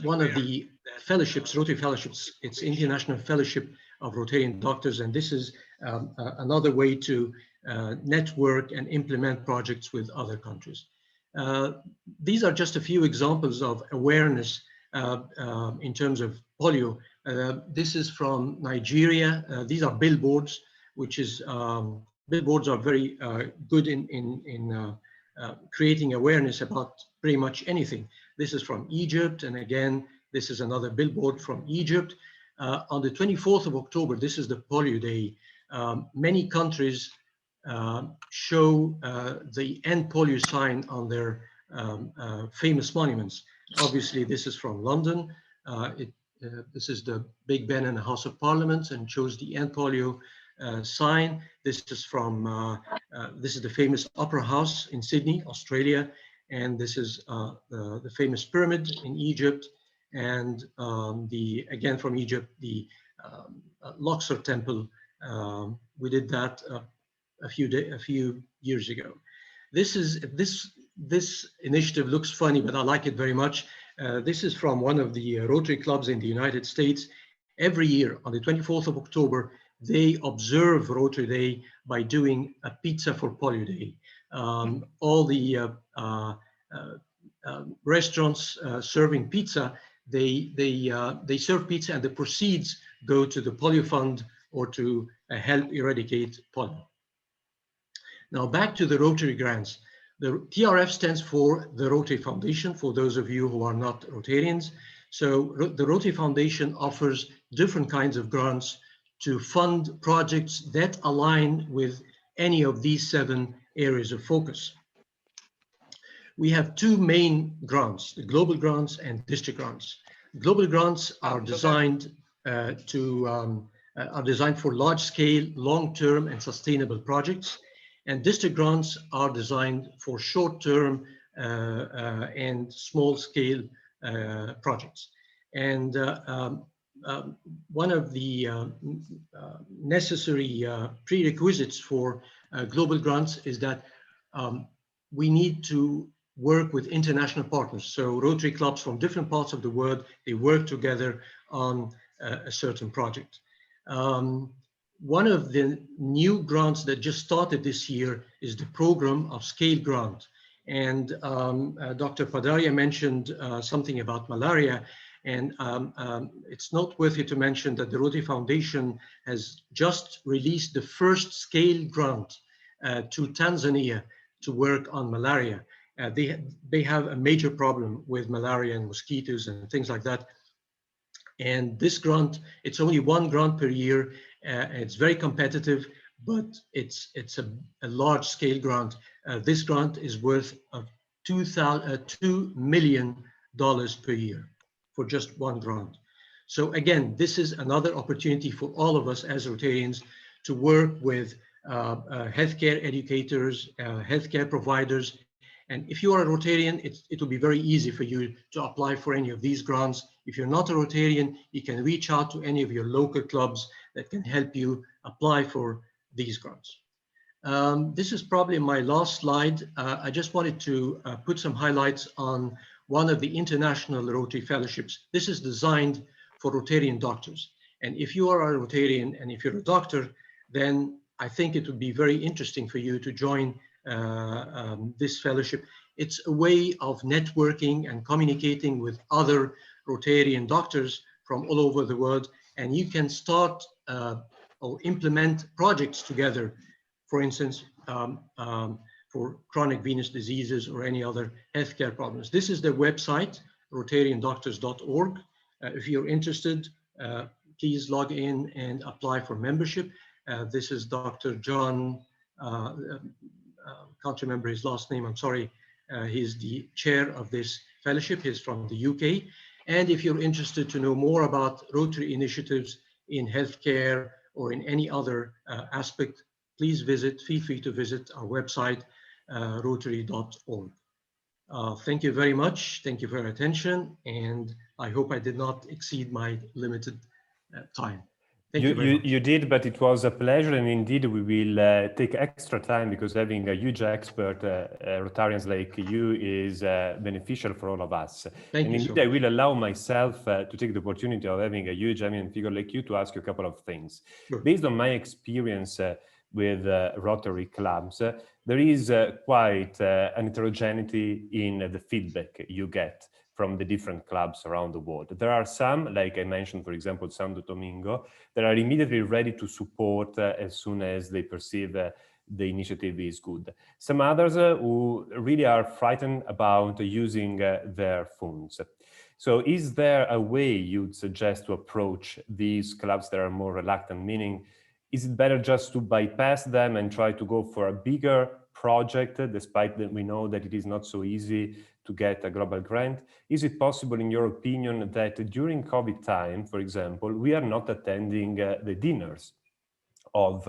one of the fellowships, Rotary Fellowships. It's International Fellowship of Rotarian Doctors, and this is another way to network and implement projects with other countries. These are just a few examples of awareness in terms of polio. This is from Nigeria. These are billboards, which is, billboards are very good in creating awareness about pretty much anything. This is from Egypt, and again, this is another billboard from Egypt. On the 24th of October, this is the Polio Day. Many countries show the end polio sign on their famous monuments. Obviously, this is from London. This is the Big Ben and the House of Parliament, and shows the end polio sign. This is from this is the famous Opera House in Sydney, Australia, and this is the famous pyramid in Egypt, and again from Egypt, the Luxor Temple. We did that a few years ago. This initiative looks funny, but I like it very much. This is from one of the Rotary clubs in the United States. Every year on the 24th of October, they observe Rotary Day by doing a pizza for Polio Day. All the restaurants serving pizza, they serve pizza, and the proceeds go to the Polio Fund or to help eradicate pollen. Now back to the Rotary grants. The TRF stands for the Rotary Foundation, for those of you who are not Rotarians. So the Rotary Foundation offers different kinds of grants to fund projects that align with any of these 7 areas of focus. We have 2 main grants, the global grants and district grants. Global grants are designed for large-scale, long-term, and sustainable projects, and district grants are designed for short-term and small-scale projects. And one of the necessary prerequisites for global grants is that we need to work with international partners. So Rotary clubs from different parts of the world, they work together on a certain project. One of the new grants that just started this year is the program of scale grant. And Dr. Padaria mentioned something about malaria. And it's noteworthy to mention that the Rotary Foundation has just released the first scale grant to Tanzania to work on malaria. They have a major problem with malaria and mosquitoes and things like that. And this grant, it's only 1 grant per year. It's very competitive, but it's a large scale grant. This grant is worth $2 million per year for just 1 grant. So again, this is another opportunity for all of us as Rotarians to work with healthcare educators, healthcare providers. And if you are a Rotarian, it will be very easy for you to apply for any of these grants. If you're not a Rotarian, you can reach out to any of your local clubs that can help you apply for these grants. This is probably my last slide. I just wanted to put some highlights on one of the international Rotary fellowships. This is designed for Rotarian doctors. And if you are a Rotarian and if you're a doctor, then I think it would be very interesting for you to join this fellowship. It's a way of networking and communicating with other Rotarian doctors from all over the world, and you can start or implement projects together, for instance, for chronic venous diseases or any other healthcare problems. This is the website, rotariandoctors.org. If you're interested, please log in and apply for membership. This is Dr. John, can't remember his last name, I'm sorry. He's the chair of this fellowship. He's from the UK. And if you're interested to know more about Rotary initiatives in healthcare or in any other aspect, please feel free to visit our website, rotary.org. Thank you very much. Thank you for your attention. And I hope I did not exceed my limited time. Thank you very much. You did, but it was a pleasure, and indeed we will take extra time because having a huge expert, Rotarians like you, is beneficial for all of us. Thank you so much. I will allow myself to take the opportunity of having a huge eminent figure like you to ask you a couple of things. Sure. Based on my experience with Rotary clubs, there is quite an heterogeneity in the feedback you get from the different clubs around the world. There are some, like I mentioned, for example, Santo Domingo, that are immediately ready to support as soon as they perceive the initiative is good. Some others who really are frightened about using their funds. So is there a way you'd suggest to approach these clubs that are more reluctant? Meaning, is it better just to bypass them and try to go for a bigger project, despite that we know that it is not so easy to get a global grant? Is it possible, in your opinion, that during COVID time, for example, we are not attending the dinners of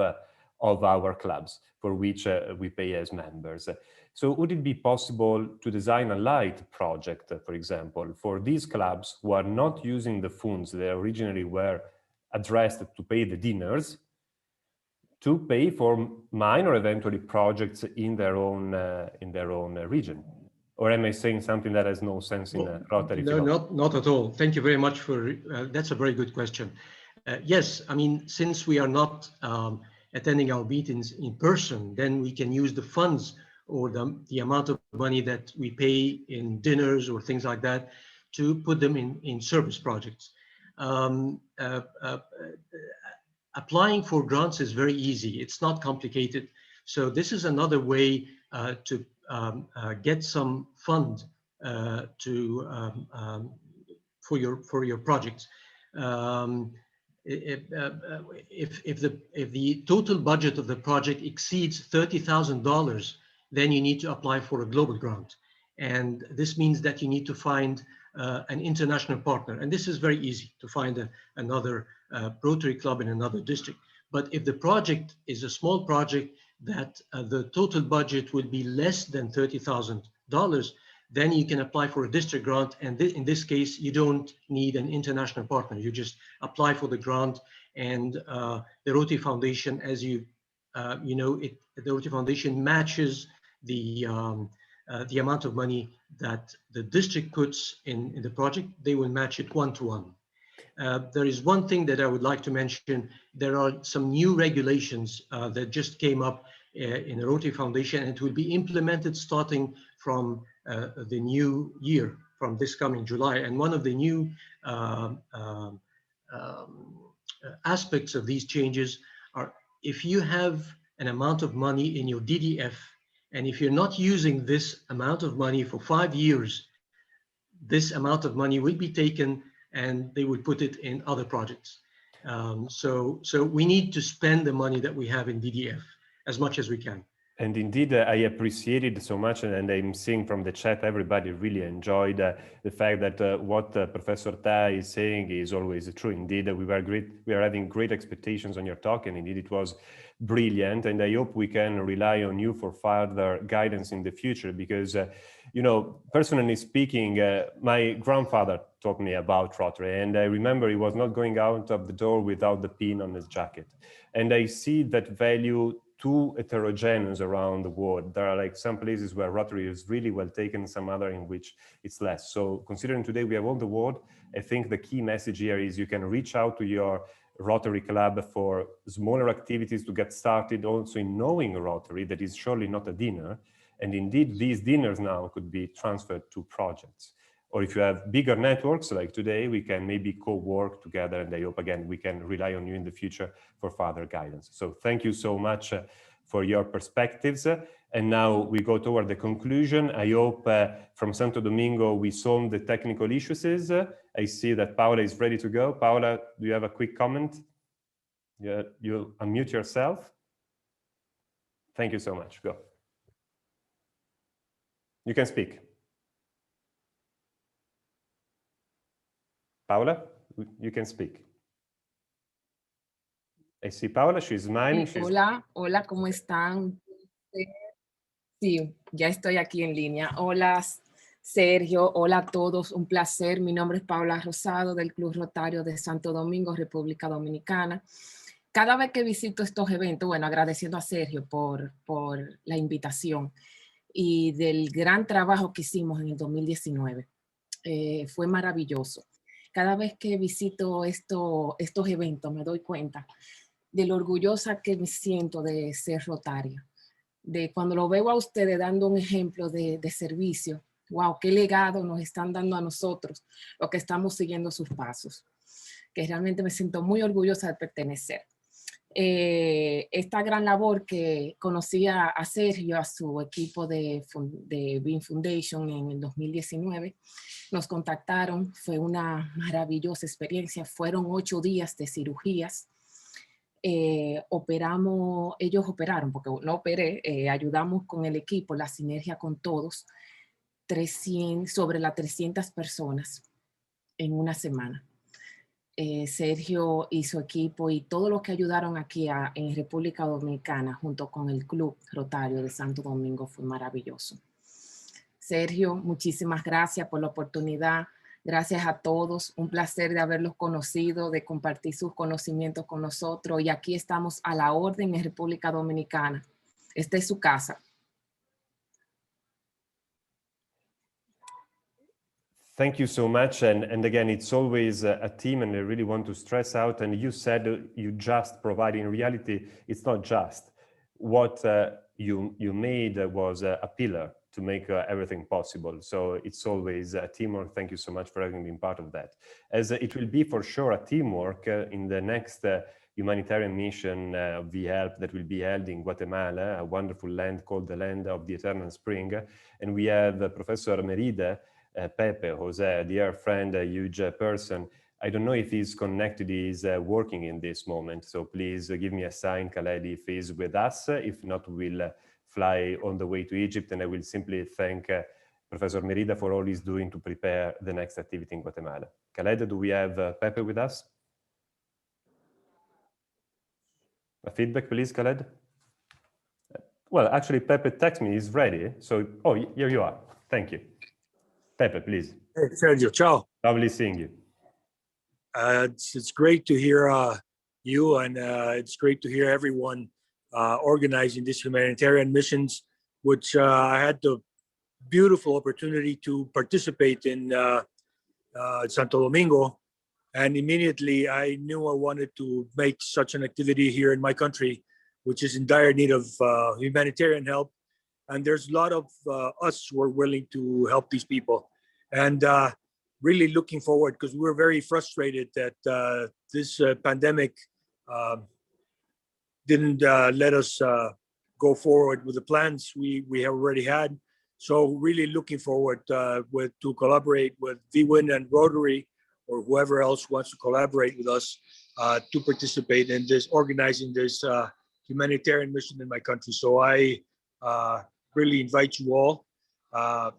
our clubs for which we pay as members? So would it be possible to design a light project, for example, for these clubs who are not using the funds that originally were addressed to pay the dinners, to pay for minor, eventually, projects in their own region? Or am I saying something that has no sense in Rotary? No, not at all. Thank you very much for, that's a very good question. Yes, I mean, since we are not attending our meetings in person, then we can use the funds or the amount of money that we pay in dinners or things like that to put them in service projects. A applying for grants is very easy. It's not complicated. So this is another way to get some fund for your projects. If the total budget of the project exceeds $30,000, then you need to apply for a global grant. And this means that you need to find an international partner. And this is very easy to find another Rotary Club in another district. But if the project is a small project that the total budget would be less than $30,000, then you can apply for a district grant. And in this case, you don't need an international partner. You just apply for the grant, and the Rotary Foundation, as you know, the Rotary Foundation matches the amount of money that the district puts in the project. They will match it 1-to-1. There is one thing that I would like to mention. There are some new regulations that just came up in the Rotary Foundation, and it will be implemented starting from the new year, from this coming July. And one of the new aspects of these changes are, if you have an amount of money in your DDF, and if you're not using this amount of money for 5 years, this amount of money will be taken and they will put it in other projects. So we need to spend the money that we have in DDF as much as we can. And indeed, I appreciate it so much, and I'm seeing from the chat, everybody really enjoyed the fact that what Professor Ta is saying is always true. Indeed, we are having great expectations on your talk, and indeed it was brilliant. And I hope we can rely on you for further guidance in the future, because, you know, personally speaking, my grandfather taught me about Rotary, and I remember he was not going out of the door without the pin on his jacket. And I see that value too heterogeneous around the world. There are like some places where Rotary is really well taken, some other in which it's less. So considering today we have all the world, I think the key message here is you can reach out to your Rotary Club for smaller activities to get started, also in knowing Rotary. That is surely not a dinner. And indeed, these dinners now could be transferred to projects. Or if you have bigger networks like today, we can maybe co-work together, and I hope again we can rely on you in the future for further guidance. So thank you so much for your perspectives. And now we go toward the conclusion. I hope from Santo Domingo we solved the technical issues. I see that Paola is ready to go. Paola, do you have a quick comment? Yeah, you unmute yourself. Thank you so much. Go. You can speak. Paola, you can speak. I see Paola, she's smiling. Sí, hola, hola, ¿cómo están? Sí, ya estoy aquí en línea. Hola, Sergio, hola a todos, un placer. Mi nombre es Paola Rosado del Club Rotario de Santo Domingo, República Dominicana. Cada vez que visito estos eventos, bueno, agradeciendo a Sergio por la invitación y del gran trabajo que hicimos en el 2019. Fue maravilloso. Cada vez que visito estos eventos me doy cuenta de lo orgullosa que me siento de ser rotaria. De cuando lo veo a ustedes dando un ejemplo de servicio, wow, qué legado nos están dando a nosotros, los que estamos siguiendo sus pasos, que realmente me siento muy orgullosa de pertenecer. Esta gran labor que conocí a Sergio, a su equipo de Bean Foundation en el 2019, nos contactaron, fue una maravillosa experiencia, fueron 8 días de cirugías. Ellos operaron, porque no operé, ayudamos con el equipo, la sinergia con todos, sobre las 300 personas en una semana. Sergio y su equipo y todos los que ayudaron aquí en República Dominicana junto con el Club Rotario de Santo Domingo fue maravilloso. Sergio, muchísimas gracias por la oportunidad. Gracias a todos. Un placer de haberlos conocido, de compartir sus conocimientos con nosotros. Y aquí estamos a la orden en República Dominicana. Esta es su casa. Thank you so much. And again, it's always a team, and I really want to stress out, and you said you just provide. In reality, it's not just. What you made was a pillar to make everything possible. So it's always a teamwork. Thank you so much for having been part of that. As it will be for sure a teamwork in the next humanitarian mission of the help that will be held in Guatemala, a wonderful land called the Land of the Eternal Spring. And we have Professor Merida, Pepe, who's a dear friend, a huge person. I don't know if he's connected, he's working in this moment. So please give me a sign, Khaled, if he's with us. If not, we'll fly on the way to Egypt, and I will simply thank Professor Merida for all he's doing to prepare the next activity in Guatemala. Khaled, do we have Pepe with us? A feedback, please, Khaled. Well, actually, Pepe texted me, he's ready. So, oh, here you are. Thank you. Pepe, please. Hey, Sergio, ciao. Lovely seeing you. It's great to hear you, and it's great to hear everyone organizing these humanitarian missions, which I had the beautiful opportunity to participate in Santo Domingo. And immediately I knew I wanted to make such an activity here in my country, which is in dire need of humanitarian help. And there's a lot of us who are willing to help these people. And really looking forward, because we're very frustrated that this pandemic didn't let us go forward with the plans we have already had. So really looking forward to collaborate with VWIN and Rotary, or whoever else wants to collaborate with us to participate in this, organizing this humanitarian mission in my country. So I really invite you all.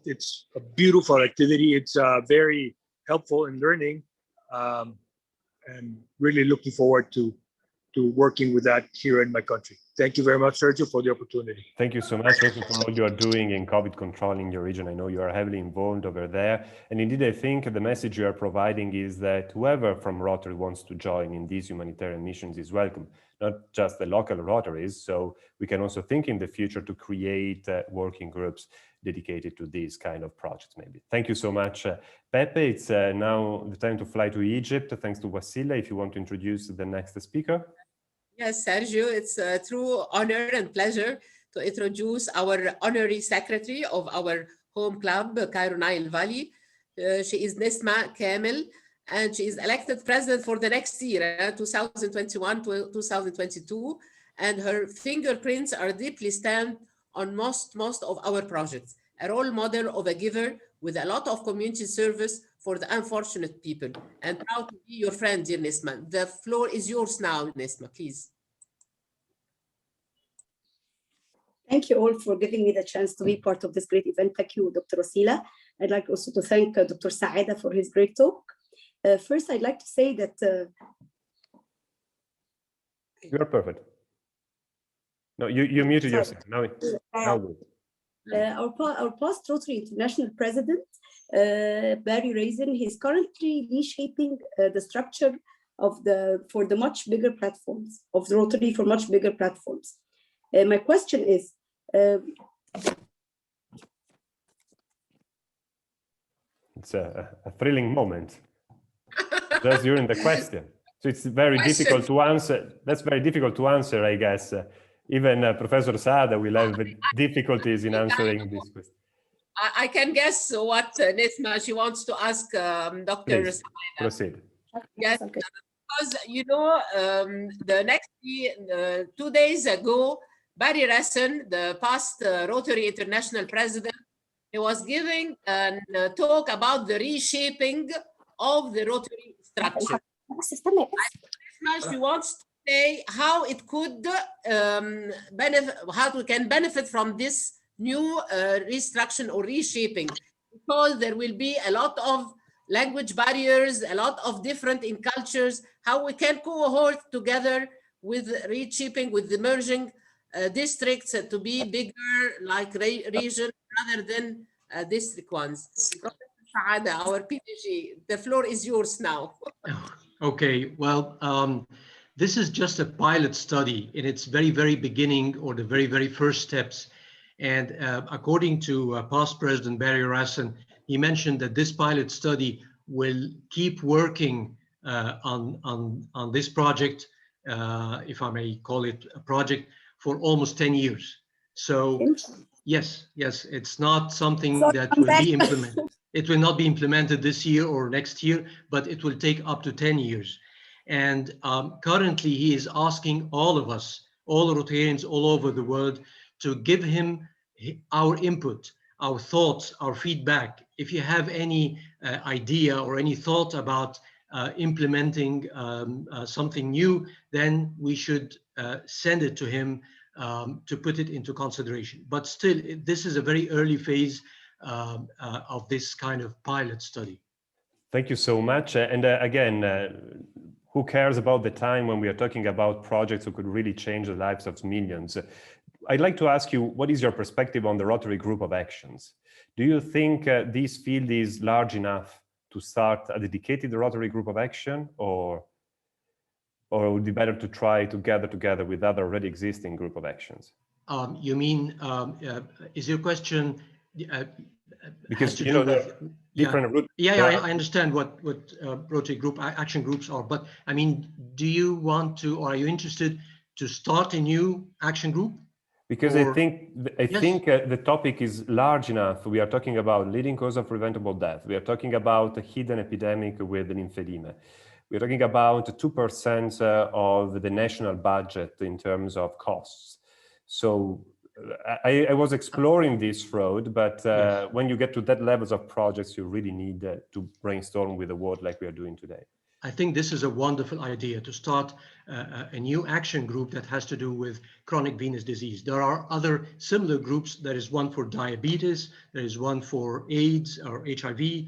It's a beautiful activity. It's very helpful in learning, and really looking forward to working with that here in my country. Thank you very much, Sergio, for the opportunity. Thank you so much also for all you are doing in COVID control in your region. I know you are heavily involved over there. And indeed, I think the message you are providing is that whoever from Rotary wants to join in these humanitarian missions is welcome, not just the local Rotaries. So we can also think in the future to create working groups dedicated to these kind of projects, maybe. Thank you so much, Pepe. It's now the time to fly to Egypt. Thanks to Wasila. If you want to introduce the next speaker. Yes, Sergio, it's a true honor and pleasure to introduce our honorary secretary of our home club, Cairo Nile Valley. She is Nesma Kamel, and she is elected president for the next year, 2021 to 2022. And her fingerprints are deeply stamped on most of our projects. A role model of a giver with a lot of community service for the unfortunate people. And proud to be your friend, dear Nesma. The floor is yours now, Nesma, please. Thank you all for giving me the chance to be part of this great event. Thank you, Dr. Wasila. I'd like also to thank Dr. Saada for his great talk. First, I'd like to say that... You're perfect. No, you muted yourself. Now good. Our past Rotary International President, Barry Raisin, he's currently reshaping the structure of for the much bigger platforms of the Rotary for much bigger platforms. My question is, it's a thrilling moment just during the question. So it's very difficult to answer. That's very difficult to answer, I guess. Even Professor Saada will have difficulties in answering this question. I can guess what Nesma, she wants to ask Dr. Please, Saada. proceed. Yes, because you know, the next 2 days ago, Barry Raisin, the past Rotary International President, he was giving a talk about the reshaping of the Rotary structure. She wants to say how it could benefit, how we can benefit from this new restructuring or reshaping, because there will be a lot of language barriers, a lot of different in cultures, how we can cohort together with reshaping, with the merging districts to be bigger like region rather than district ones. Professor Saada, our PDG, the floor is yours now. Okay, well, this is just a pilot study in its very beginning, or the very first steps. And according to past President Barry Raisin, he mentioned that this pilot study will keep working on this project, if I may call it a project, for almost 10 years. So Yes, yes, it's not something that will be implemented. It will not be implemented this year or next year, but it will take up to 10 years. And currently he is asking all of us, all Rotarians all over the world, to give him our input, our thoughts, our feedback. If you have any idea or any thought about implementing something new, then we should send it to him to put it into consideration. But still, this is a very early phase of this kind of pilot study. Thank you so much. And again, who cares about the time when we are talking about projects who could really change the lives of millions? I'd like to ask you, what is your perspective on the Rotary Group of Actions? Do you think this field is large enough to start a dedicated Rotary Group of Action, or would it be better to try to gather together with other already existing group of actions? You mean, is your question because you know with, different route? I understand what Rotary Group action groups are, but I mean, do you want to, or are you interested to start a new action group? Because I think the topic is large enough. We are talking about leading cause of preventable death. We are talking about a hidden epidemic with lymphedema. We're talking about 2% of the national budget in terms of costs. So I was exploring this road, but when you get to that levels of projects, you really need to brainstorm with the world like we are doing today. I think this is a wonderful idea to start a new action group that has to do with chronic venous disease. There are other similar groups. There is one for diabetes. There is one for AIDS or HIV.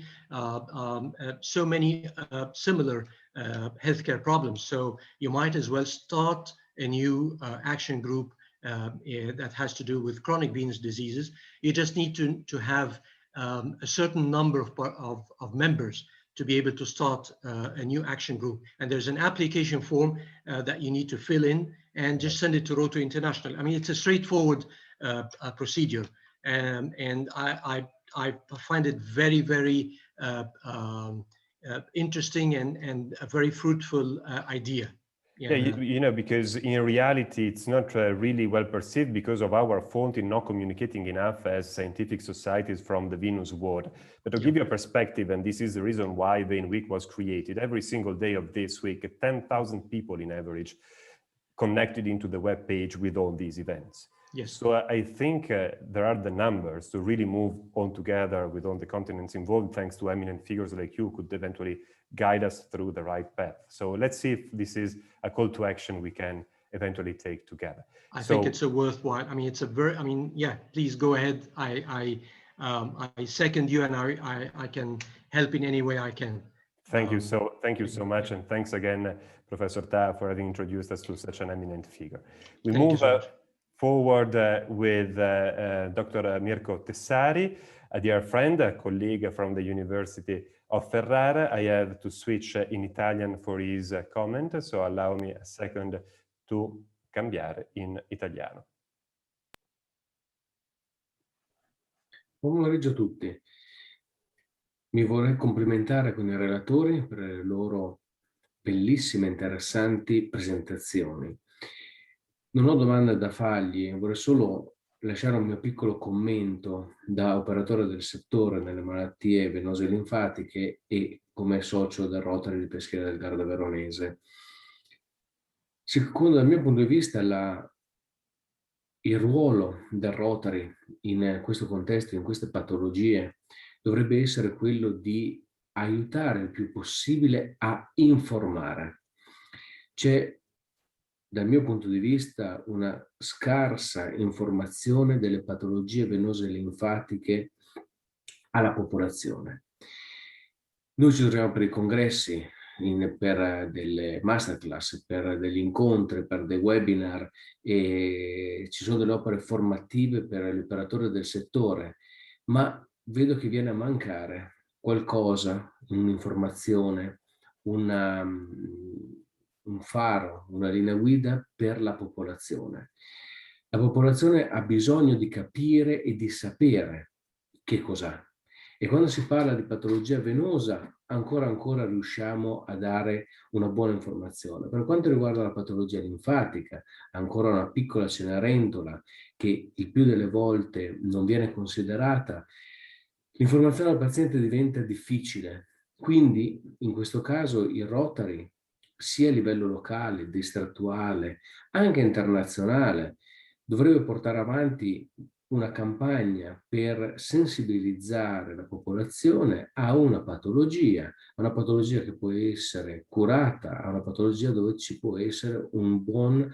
So many similar healthcare problems. So you might as well start a new action group that has to do with chronic venous diseases. You just need to have a certain number of members to be able to start a new action group. And there's an application form that you need to fill in and just send it to Rotary International. I mean, it's a straightforward procedure. And I find it very, very interesting and a very fruitful idea. Yeah, you know, because in reality, it's not really well perceived because of our fault in not communicating enough as scientific societies from the Venus world. But to give you a perspective, and this is the reason why Vein Week was created, every single day of this week, 10,000 people in average connected into the web page with all these events. Yes. So I think there are the numbers to really move on together with all the continents involved, thanks to eminent figures like you could eventually guide us through the right path. So let's see if this is a call to action we can eventually take together. I think it's a worthwhile, I mean, it's a very, I mean, yeah, please go ahead. I second you, and I can help in any way I can. Thank you so much. And thanks again, Professor Ta, for having introduced us to such an eminent figure. We move forward with Dr. Mirko Tessari, a dear friend, a colleague from the University of Ferrara. I have to switch in Italian for his comment, so allow me a second to cambiare in italiano. Buon pomeriggio a tutti. Mi vorrei complimentare con i relatori per le loro bellissime e interessanti presentazioni. Non ho domande da fargli, vorrei solo lasciare un mio piccolo commento da operatore del settore nelle malattie venose linfatiche e come socio del Rotary di Peschiera del Garda Veronese. Secondo il mio punto di vista il ruolo del Rotary in questo contesto, in queste patologie, dovrebbe essere quello di aiutare il più possibile a informare. C'è, dal mio punto di vista, una scarsa informazione delle patologie venose linfatiche alla popolazione. Noi ci troviamo per i congressi, per delle masterclass, per degli incontri, per dei webinar, e ci sono delle opere formative per l'operatore del settore, ma vedo che viene a mancare qualcosa, un'informazione, un faro, una linea guida per la popolazione. La popolazione ha bisogno di capire e di sapere che cos'ha E quando si parla di patologia venosa, ancora riusciamo a dare una buona informazione. Per quanto riguarda la patologia linfatica, ancora una piccola cenerentola che il più delle volte non viene considerata, l'informazione al paziente diventa difficile. Quindi, in questo caso, il Rotary, sia a livello locale, distrettuale, anche internazionale, dovrebbe portare avanti una campagna per sensibilizzare la popolazione a una patologia che può essere curata, a una patologia dove ci può essere un buon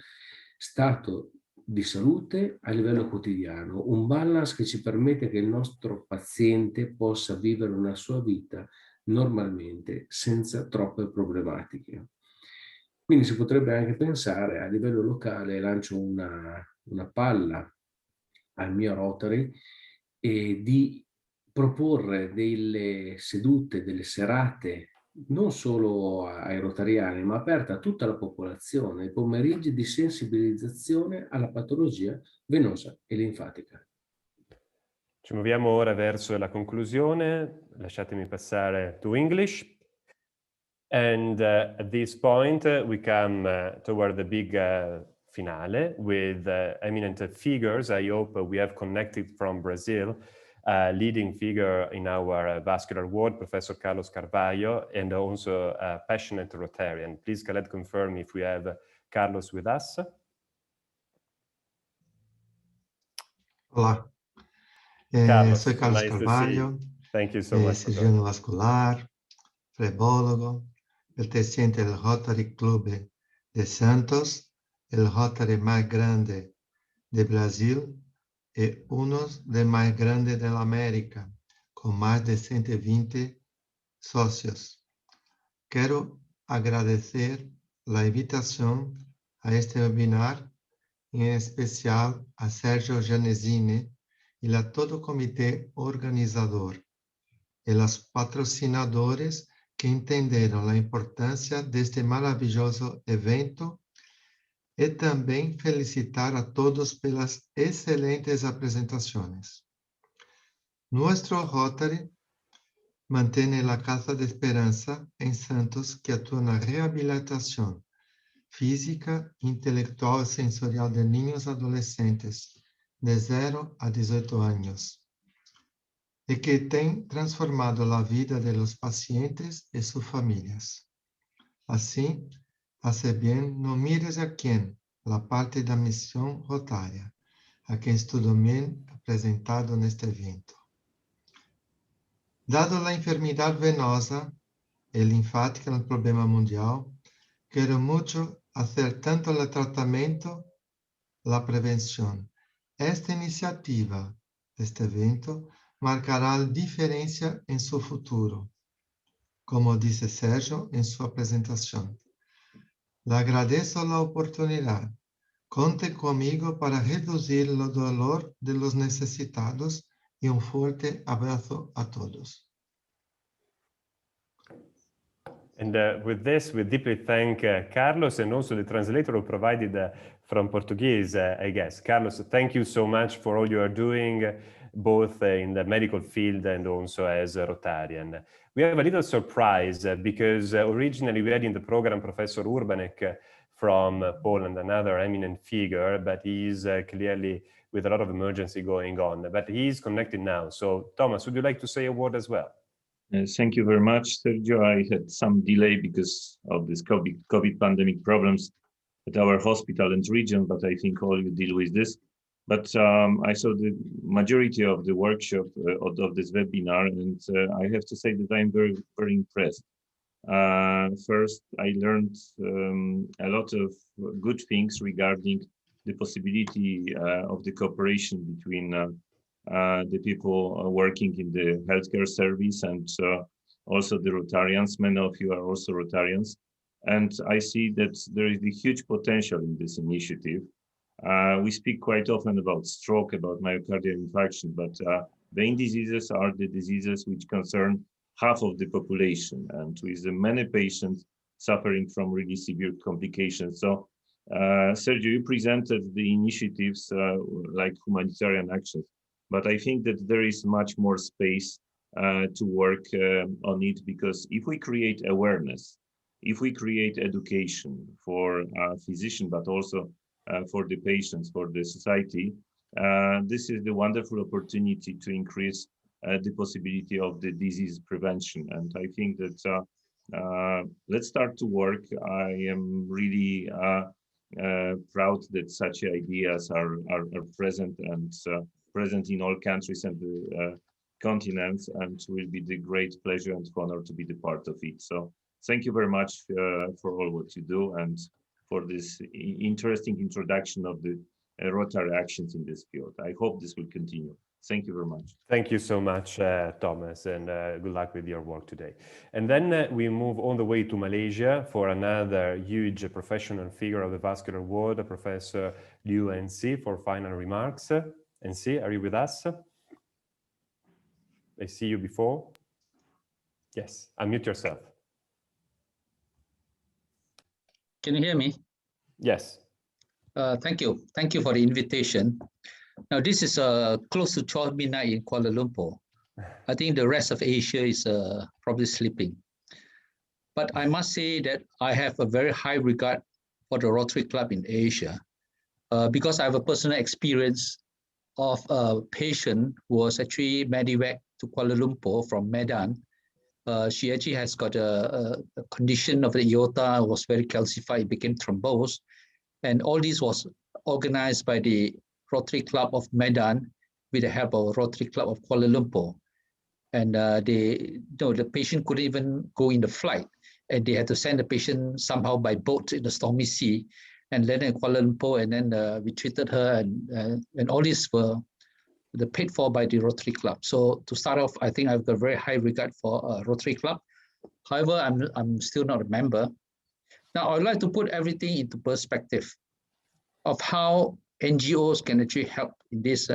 stato di salute a livello quotidiano, un balance che ci permette che il nostro paziente possa vivere una sua vita normalmente senza troppe problematiche. Quindi si potrebbe anche pensare a livello locale, lancio una palla al mio Rotary, e di proporre delle sedute, delle serate, non solo ai rotariani, ma aperte a tutta la popolazione, i pomeriggi di sensibilizzazione alla patologia venosa e linfatica. Ci muoviamo ora verso la conclusione. Lasciatemi passare to English. And at this point, we come toward the big finale with eminent figures. I hope we have connected from Brazil, leading figure in our vascular ward, Professor Carlos Carvalho, and also a passionate Rotarian. Please, Khaled, confirm if we have Carlos with us. Olá, Carlos, soy Carlos nice Carvalho, Thank you so much. cirurgião vascular, flebólogo, perteneciente al Rotary Club de Santos, el Rotary más grande de Brasil y uno de más grandes de la América, con más de 120 socios. Quiero agradecer la invitación a este webinar, en especial a Sergio Janesini y a todo o comitê organizador, e aos patrocinadores que entenderam a importância deste maravilhoso evento, e também felicitar a todos pelas excelentes apresentações. Nuestro Rotary mantém a Casa de Esperança em Santos, que atua na reabilitação física, intelectual e sensorial de niños e adolescentes de 0 a 18 anos, e que tem transformado a vida de los pacientes e suas famílias. Assim, hace bien, no mires a quem, la parte da missão rotária, a quem estudo bem apresentado neste evento. Dado a enfermidade venosa e linfática no problema mundial, quero muito hacer tanto el tratamiento, la prevención. Esta iniciativa, este evento, marcará la diferencia en su futuro, como dice Sergio en su presentación. Le agradezco la oportunidad. Conte conmigo para reducir el dolor de los necesitados y un fuerte abrazo a todos. And with this, we deeply thank Carlos and also the translator who provided from Portuguese, I guess. Carlos, thank you so much for all you are doing, both in the medical field and also as a Rotarian. We have a little surprise because originally we had in the program Professor Urbanek from Poland, another eminent figure, but he is clearly with a lot of emergency going on. But he is connected now. So Thomas, would you like to say a word as well? Thank you very much, Sergio. I had some delay because of this COVID pandemic problems at our hospital and region, but I think all you deal with this. But I saw the majority of the workshop of this webinar, and I have to say that I'm very, very impressed. First, I learned a lot of good things regarding the possibility of the cooperation between the people working in the healthcare service and also the Rotarians. Many of you are also Rotarians. And I see that there is a huge potential in this initiative. We speak quite often about stroke, about myocardial infarction, but vein diseases are the diseases which concern half of the population, and with many patients suffering from really severe complications. So, Sergio, you presented the initiatives like humanitarian actions, but I think that there is much more space to work on it, because if we create awareness, if we create education for physicians, but also for the patients, for the society, this is the wonderful opportunity to increase the possibility of the disease prevention. And I think that let's start to work. I am really proud that such ideas are present and present in all countries and the continents, and will be the great pleasure and honor to be the part of it. So thank you very much for all what you do and for this interesting introduction of the Rotary actions in this field. I hope this will continue. Thank you very much. Thank you so much, Thomas, and good luck with your work today. And then we move on the way to Malaysia for another huge professional figure of the vascular world, Professor Liu NC, for final remarks. NC, are you with us? I see you before. Yes, unmute yourself. Can you hear me? Yes. Thank you. Thank you for the invitation. Now, this is close to 12 midnight in Kuala Lumpur. I think the rest of Asia is probably sleeping. But I must say that I have a very high regard for the Rotary Club in Asia because I have a personal experience of a patient who was actually medevac to Kuala Lumpur from Medan. She actually has got a condition of the aorta, was very calcified, it became thrombosed. And all this was organized by the Rotary Club of Medan with the help of Rotary Club of Kuala Lumpur. And the patient couldn't even go in the flight, and they had to send the patient somehow by boat in the stormy sea and land in Kuala Lumpur, and then we treated her, and all these were paid for by the Rotary Club. So to start off, I think I've got very high regard for Rotary Club. However, I'm still not a member. Now, I'd like to put everything into perspective of how NGOs can actually help in this,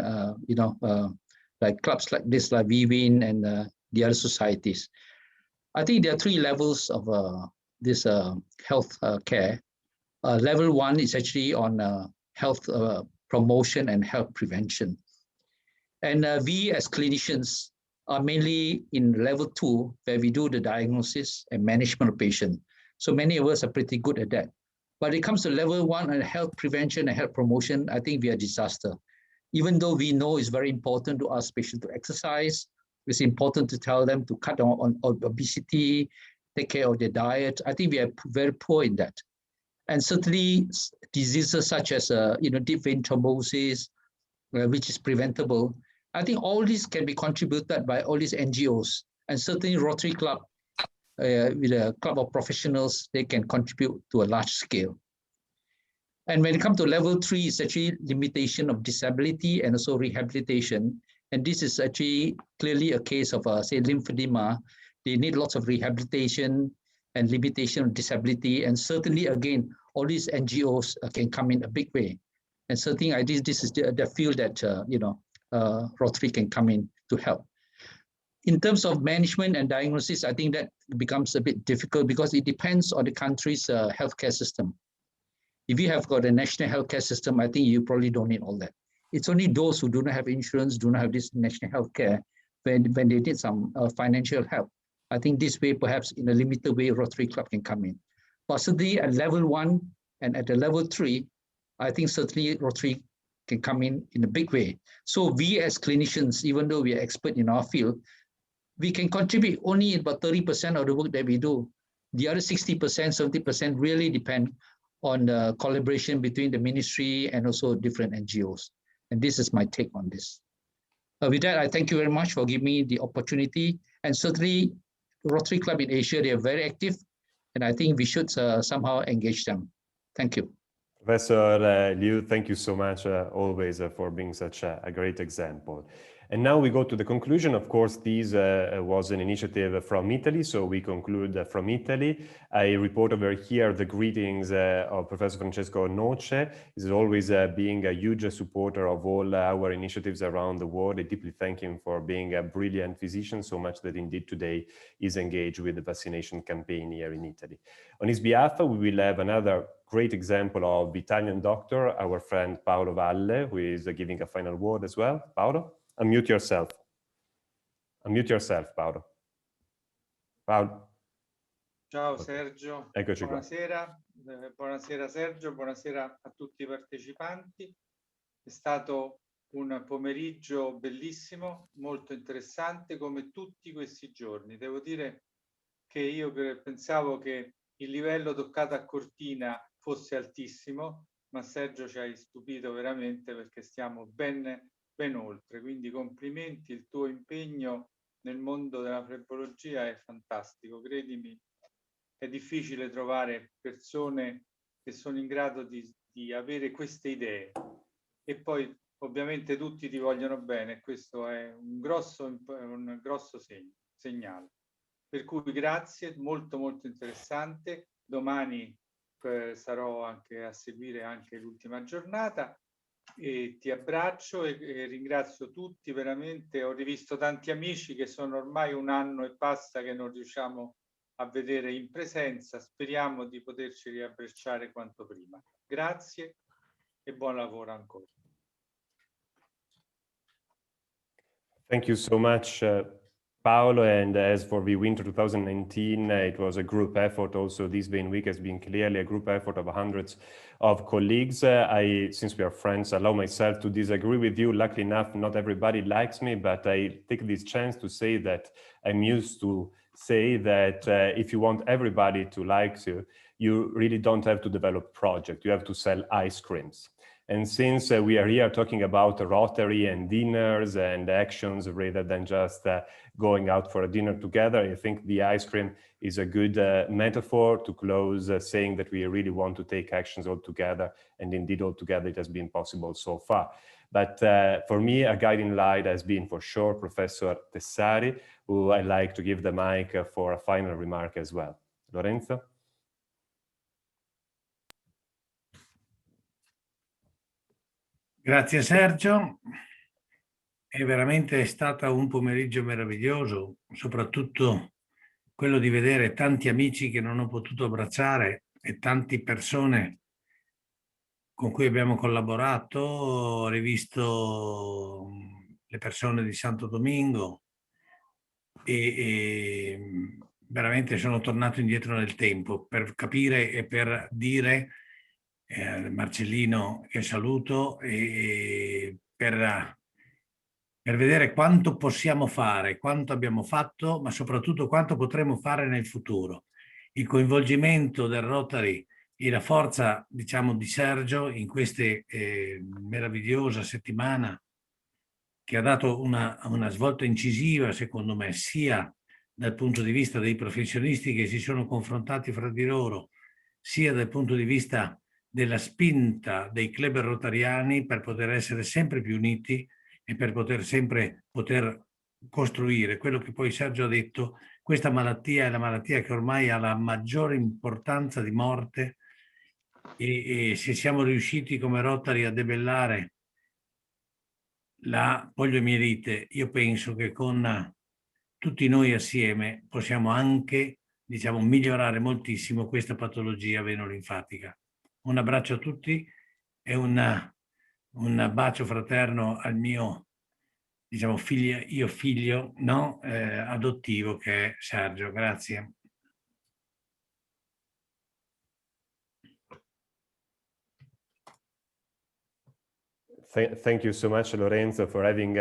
like clubs like this, like VWIN and the other societies. I think there are three levels of this health care. Level one is actually on health promotion and health prevention. And we as clinicians are mainly in level two, where we do the diagnosis and management of patient. So many of us are pretty good at that. But it comes to level one and health prevention and health promotion, I think we are a disaster. Even though we know it's very important to ask patients to exercise, it's important to tell them to cut on obesity, take care of their diet. I think we are very poor in that. And certainly diseases such as deep vein thrombosis, which is preventable. I think all these can be contributed by all these NGOs, and certainly Rotary Club, with a club of professionals, they can contribute to a large scale. And when it comes to level three, it's actually limitation of disability and also rehabilitation. And this is actually clearly a case of, say, lymphedema. They need lots of rehabilitation and limitation of disability. And certainly, again, all these NGOs can come in a big way. And certainly, this is the field that, Rotary can come in to help. In terms of management and diagnosis, I think that becomes a bit difficult because it depends on the country's healthcare system. If you have got a national healthcare system, I think you probably don't need all that. It's only those who do not have insurance, do not have this national healthcare, when they need some financial help. I think this way, perhaps in a limited way, Rotary Club can come in. Possibly at level one and at the level three, I think certainly Rotary can come in a big way. So we as clinicians, even though we are expert in our field, we can contribute only about 30% of the work that we do. The other 60%, 70% really depend on the collaboration between the ministry and also different NGOs. And this is my take on this. With that, I thank you very much for giving me the opportunity. And certainly, Rotary Club in Asia, they are very active. And I think we should somehow engage them. Thank you. Professor Liu, thank you so much always for being such a great example. And now we go to the conclusion. Of course, this was an initiative from Italy, so we conclude from Italy. I report over here the greetings of Professor Francesco Noce. He's always being a huge supporter of all our initiatives around the world. I deeply thank him for being a brilliant physician, so much that indeed today is engaged with the vaccination campaign here in Italy. On his behalf, we will have another great example of Italian doctor, our friend Paolo Valle, who is giving a final word as well. Paolo? Unmute yourself. Unmute yourself, Paolo. Paolo. Ciao Sergio, Eccoci qua. buonasera. Buonasera Sergio, buonasera a tutti i partecipanti. È stato un pomeriggio bellissimo, molto interessante come tutti questi giorni. Devo dire che io pensavo che il livello toccato a Cortina fosse altissimo, ma Sergio ci hai stupito veramente perché stiamo ben oltre. Quindi complimenti, il tuo impegno nel mondo della flebologia è fantastico, credimi. È difficile trovare persone che sono in grado di avere queste idee e poi ovviamente tutti ti vogliono bene, questo è un grosso segnale. Per cui grazie, molto interessante. Domani sarò anche a seguire anche l'ultima giornata e ti abbraccio e ringrazio tutti veramente. Ho rivisto tanti amici che sono ormai un anno e passa che non riusciamo a vedere in presenza. Speriamo di poterci riabbracciare quanto prima. Grazie e buon lavoro ancora. Thank you so much, Paolo. And as for the Winter 2019, it was a group effort. Also, this Bain Week has been clearly a group effort of hundreds of colleagues. Since we are friends, allow myself to disagree with you. Luckily enough, not everybody likes me, but I take this chance to say that I'm used to say that if you want everybody to like you, you really don't have to develop project. You have to sell ice creams. And since we are here talking about Rotary and dinners and actions rather than just going out for a dinner together, I think the ice cream is a good metaphor to close, saying that we really want to take actions all together. And indeed, all together, it has been possible so far. But for me, a guiding light has been for sure Professor Tessari, who I'd like to give the mic for a final remark as well. Lorenzo? Grazie Sergio, è veramente stato un pomeriggio meraviglioso, soprattutto quello di vedere tanti amici che non ho potuto abbracciare e tante persone con cui abbiamo collaborato. Ho rivisto le persone di Santo Domingo e veramente sono tornato indietro nel tempo per capire e per dire Marcellino che saluto e per vedere quanto possiamo fare, quanto abbiamo fatto, ma soprattutto quanto potremo fare nel futuro. Il coinvolgimento del Rotary e la forza, diciamo, di Sergio in questa meravigliosa settimana che ha dato una svolta incisiva, secondo me, sia dal punto di vista dei professionisti che si sono confrontati fra di loro, sia dal punto di vista della spinta dei club rotariani per poter essere sempre più uniti e per poter costruire quello che poi Sergio ha detto. Questa malattia è la malattia che ormai ha la maggiore importanza di morte e se siamo riusciti come Rotary a debellare la poliomielite, io penso che con tutti noi assieme possiamo anche, diciamo, migliorare moltissimo questa patologia venolinfatica. Un abbraccio a tutti e un bacio fraterno al mio, diciamo, figlio no? Adottivo che è Sergio. Grazie. Thank you so much, Lorenzo, for having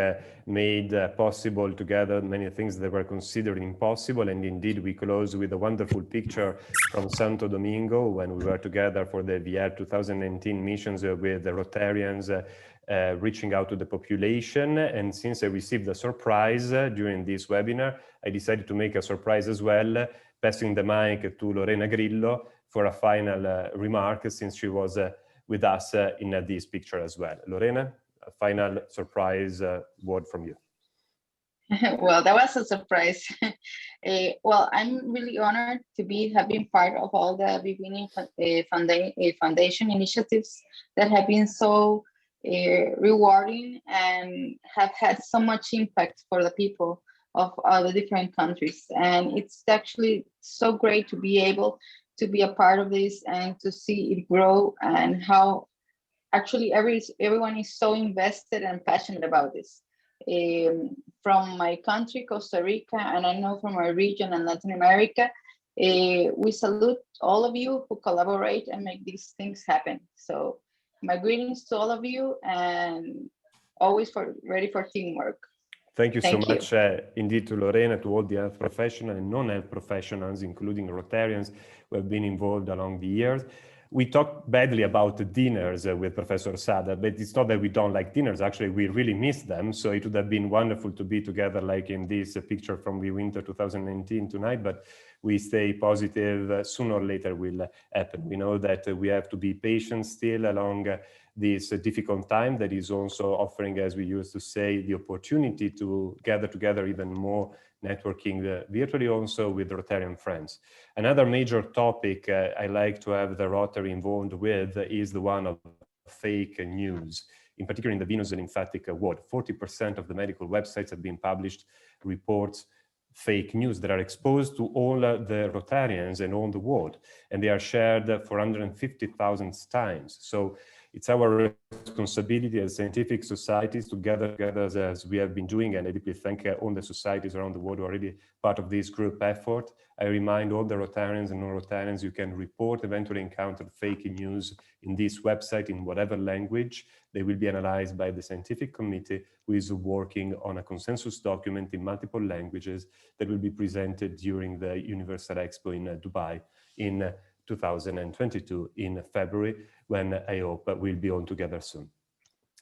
made possible together many things that were considered impossible. And indeed, we close with a wonderful picture from Santo Domingo when we were together for the VR 2019 missions with the Rotarians reaching out to the population. And since I received a surprise during this webinar, I decided to make a surprise as well, passing the mic to Lorena Grillo for a final remark, since she was with us in this picture as well. Lorena, a final surprise word from you. Well, that was a surprise. Well, I'm really honored to have been part of all the beginning foundation initiatives that have been so rewarding and have had so much impact for the people of all the different countries. And it's actually so great to be able to be a part of this and to see it grow, and how actually everyone is so invested and passionate about this. from my country, Costa Rica, and I know from our region and Latin America. We salute all of you who collaborate and make these things happen. So my greetings to all of you, and always ready for teamwork. Thank you so much indeed to Lorena, to all the health professionals and non-health professionals, including Rotarians who have been involved along the years. We talked badly about the dinners with Professor Sada, but it's not that we don't like dinners. Actually, we really miss them. So it would have been wonderful to be together, like in this picture from the winter 2019 tonight, but we stay positive. Sooner or later will happen. We know that we have to be patient still along this difficult time that is also offering, as we used to say, the opportunity to gather together even more, networking virtually also with Rotarian friends. Another major topic I like to have the Rotary involved with is the one of fake news, in particular in the venous and lymphatic ward. 40% of the medical websites have been published reports fake news that are exposed to all the Rotarians and all the world, and they are shared 450,000 times. So it's our responsibility as scientific societies to gather together as we have been doing, and I deeply thank all the societies around the world who are already part of this group effort. I remind all the Rotarians and non-Rotarians you can report eventually encountered fake news in this website in whatever language. They will be analyzed by the scientific committee who is working on a consensus document in multiple languages that will be presented during the Universal Expo in Dubai in 2022 in February, when I hope we'll be all together soon.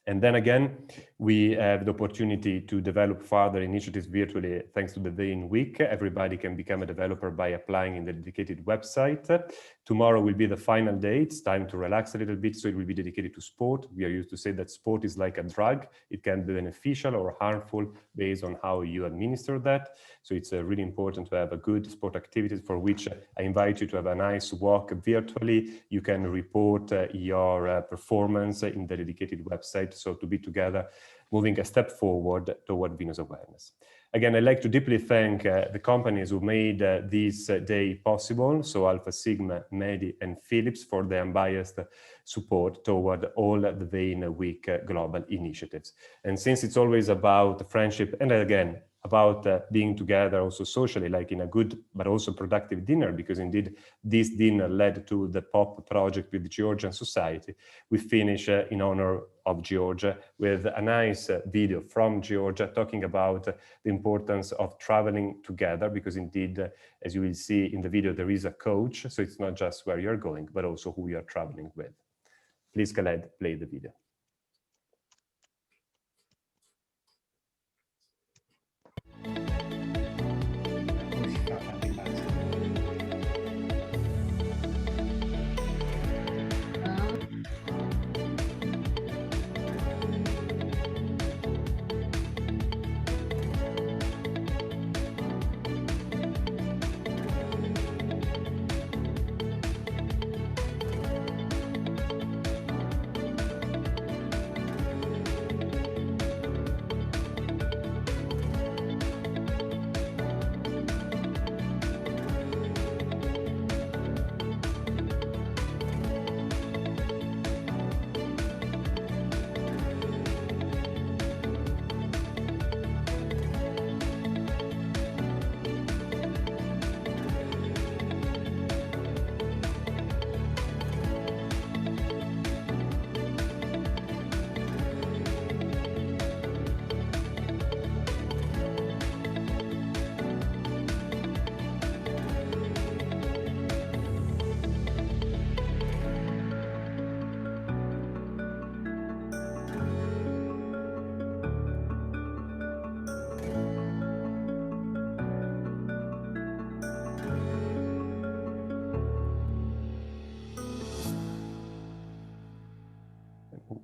And then again, we have the opportunity to develop further initiatives virtually thanks to the Vein Week. Everybody can become a developer by applying in the dedicated website. Tomorrow will be the final day. It's time to relax a little bit, so it will be dedicated to sport. We are used to say that sport is like a drug. It can be beneficial or harmful based on how you administer that. So it's really important to have a good sport activities, for which I invite you to have a nice walk virtually. You can report your performance in the dedicated website. So to be together, moving a step forward toward venous awareness. Again, I'd like to deeply thank the companies who made this day possible. So Alpha Sigma, Medi, and Philips for their unbiased support toward all the Vein Week global initiatives. And since it's always about friendship, and again, about being together also socially, like in a good but also productive dinner, because indeed this dinner led to the POP project with the Georgian Society. We finish in honor of Georgia with a nice video from Georgia talking about the importance of traveling together, because indeed, as you will see in the video, there is a coach, so it's not just where you're going, but also who you're traveling with. Please, Khaled, play the video.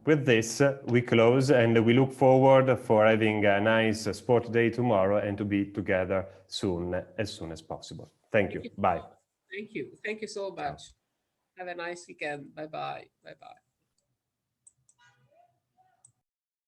With this, we close, and we look forward for having a nice sport day tomorrow and to be together soon as possible. Thank you. Bye. Thank you. Thank you so much. Have a nice weekend. Bye-bye. Bye-bye.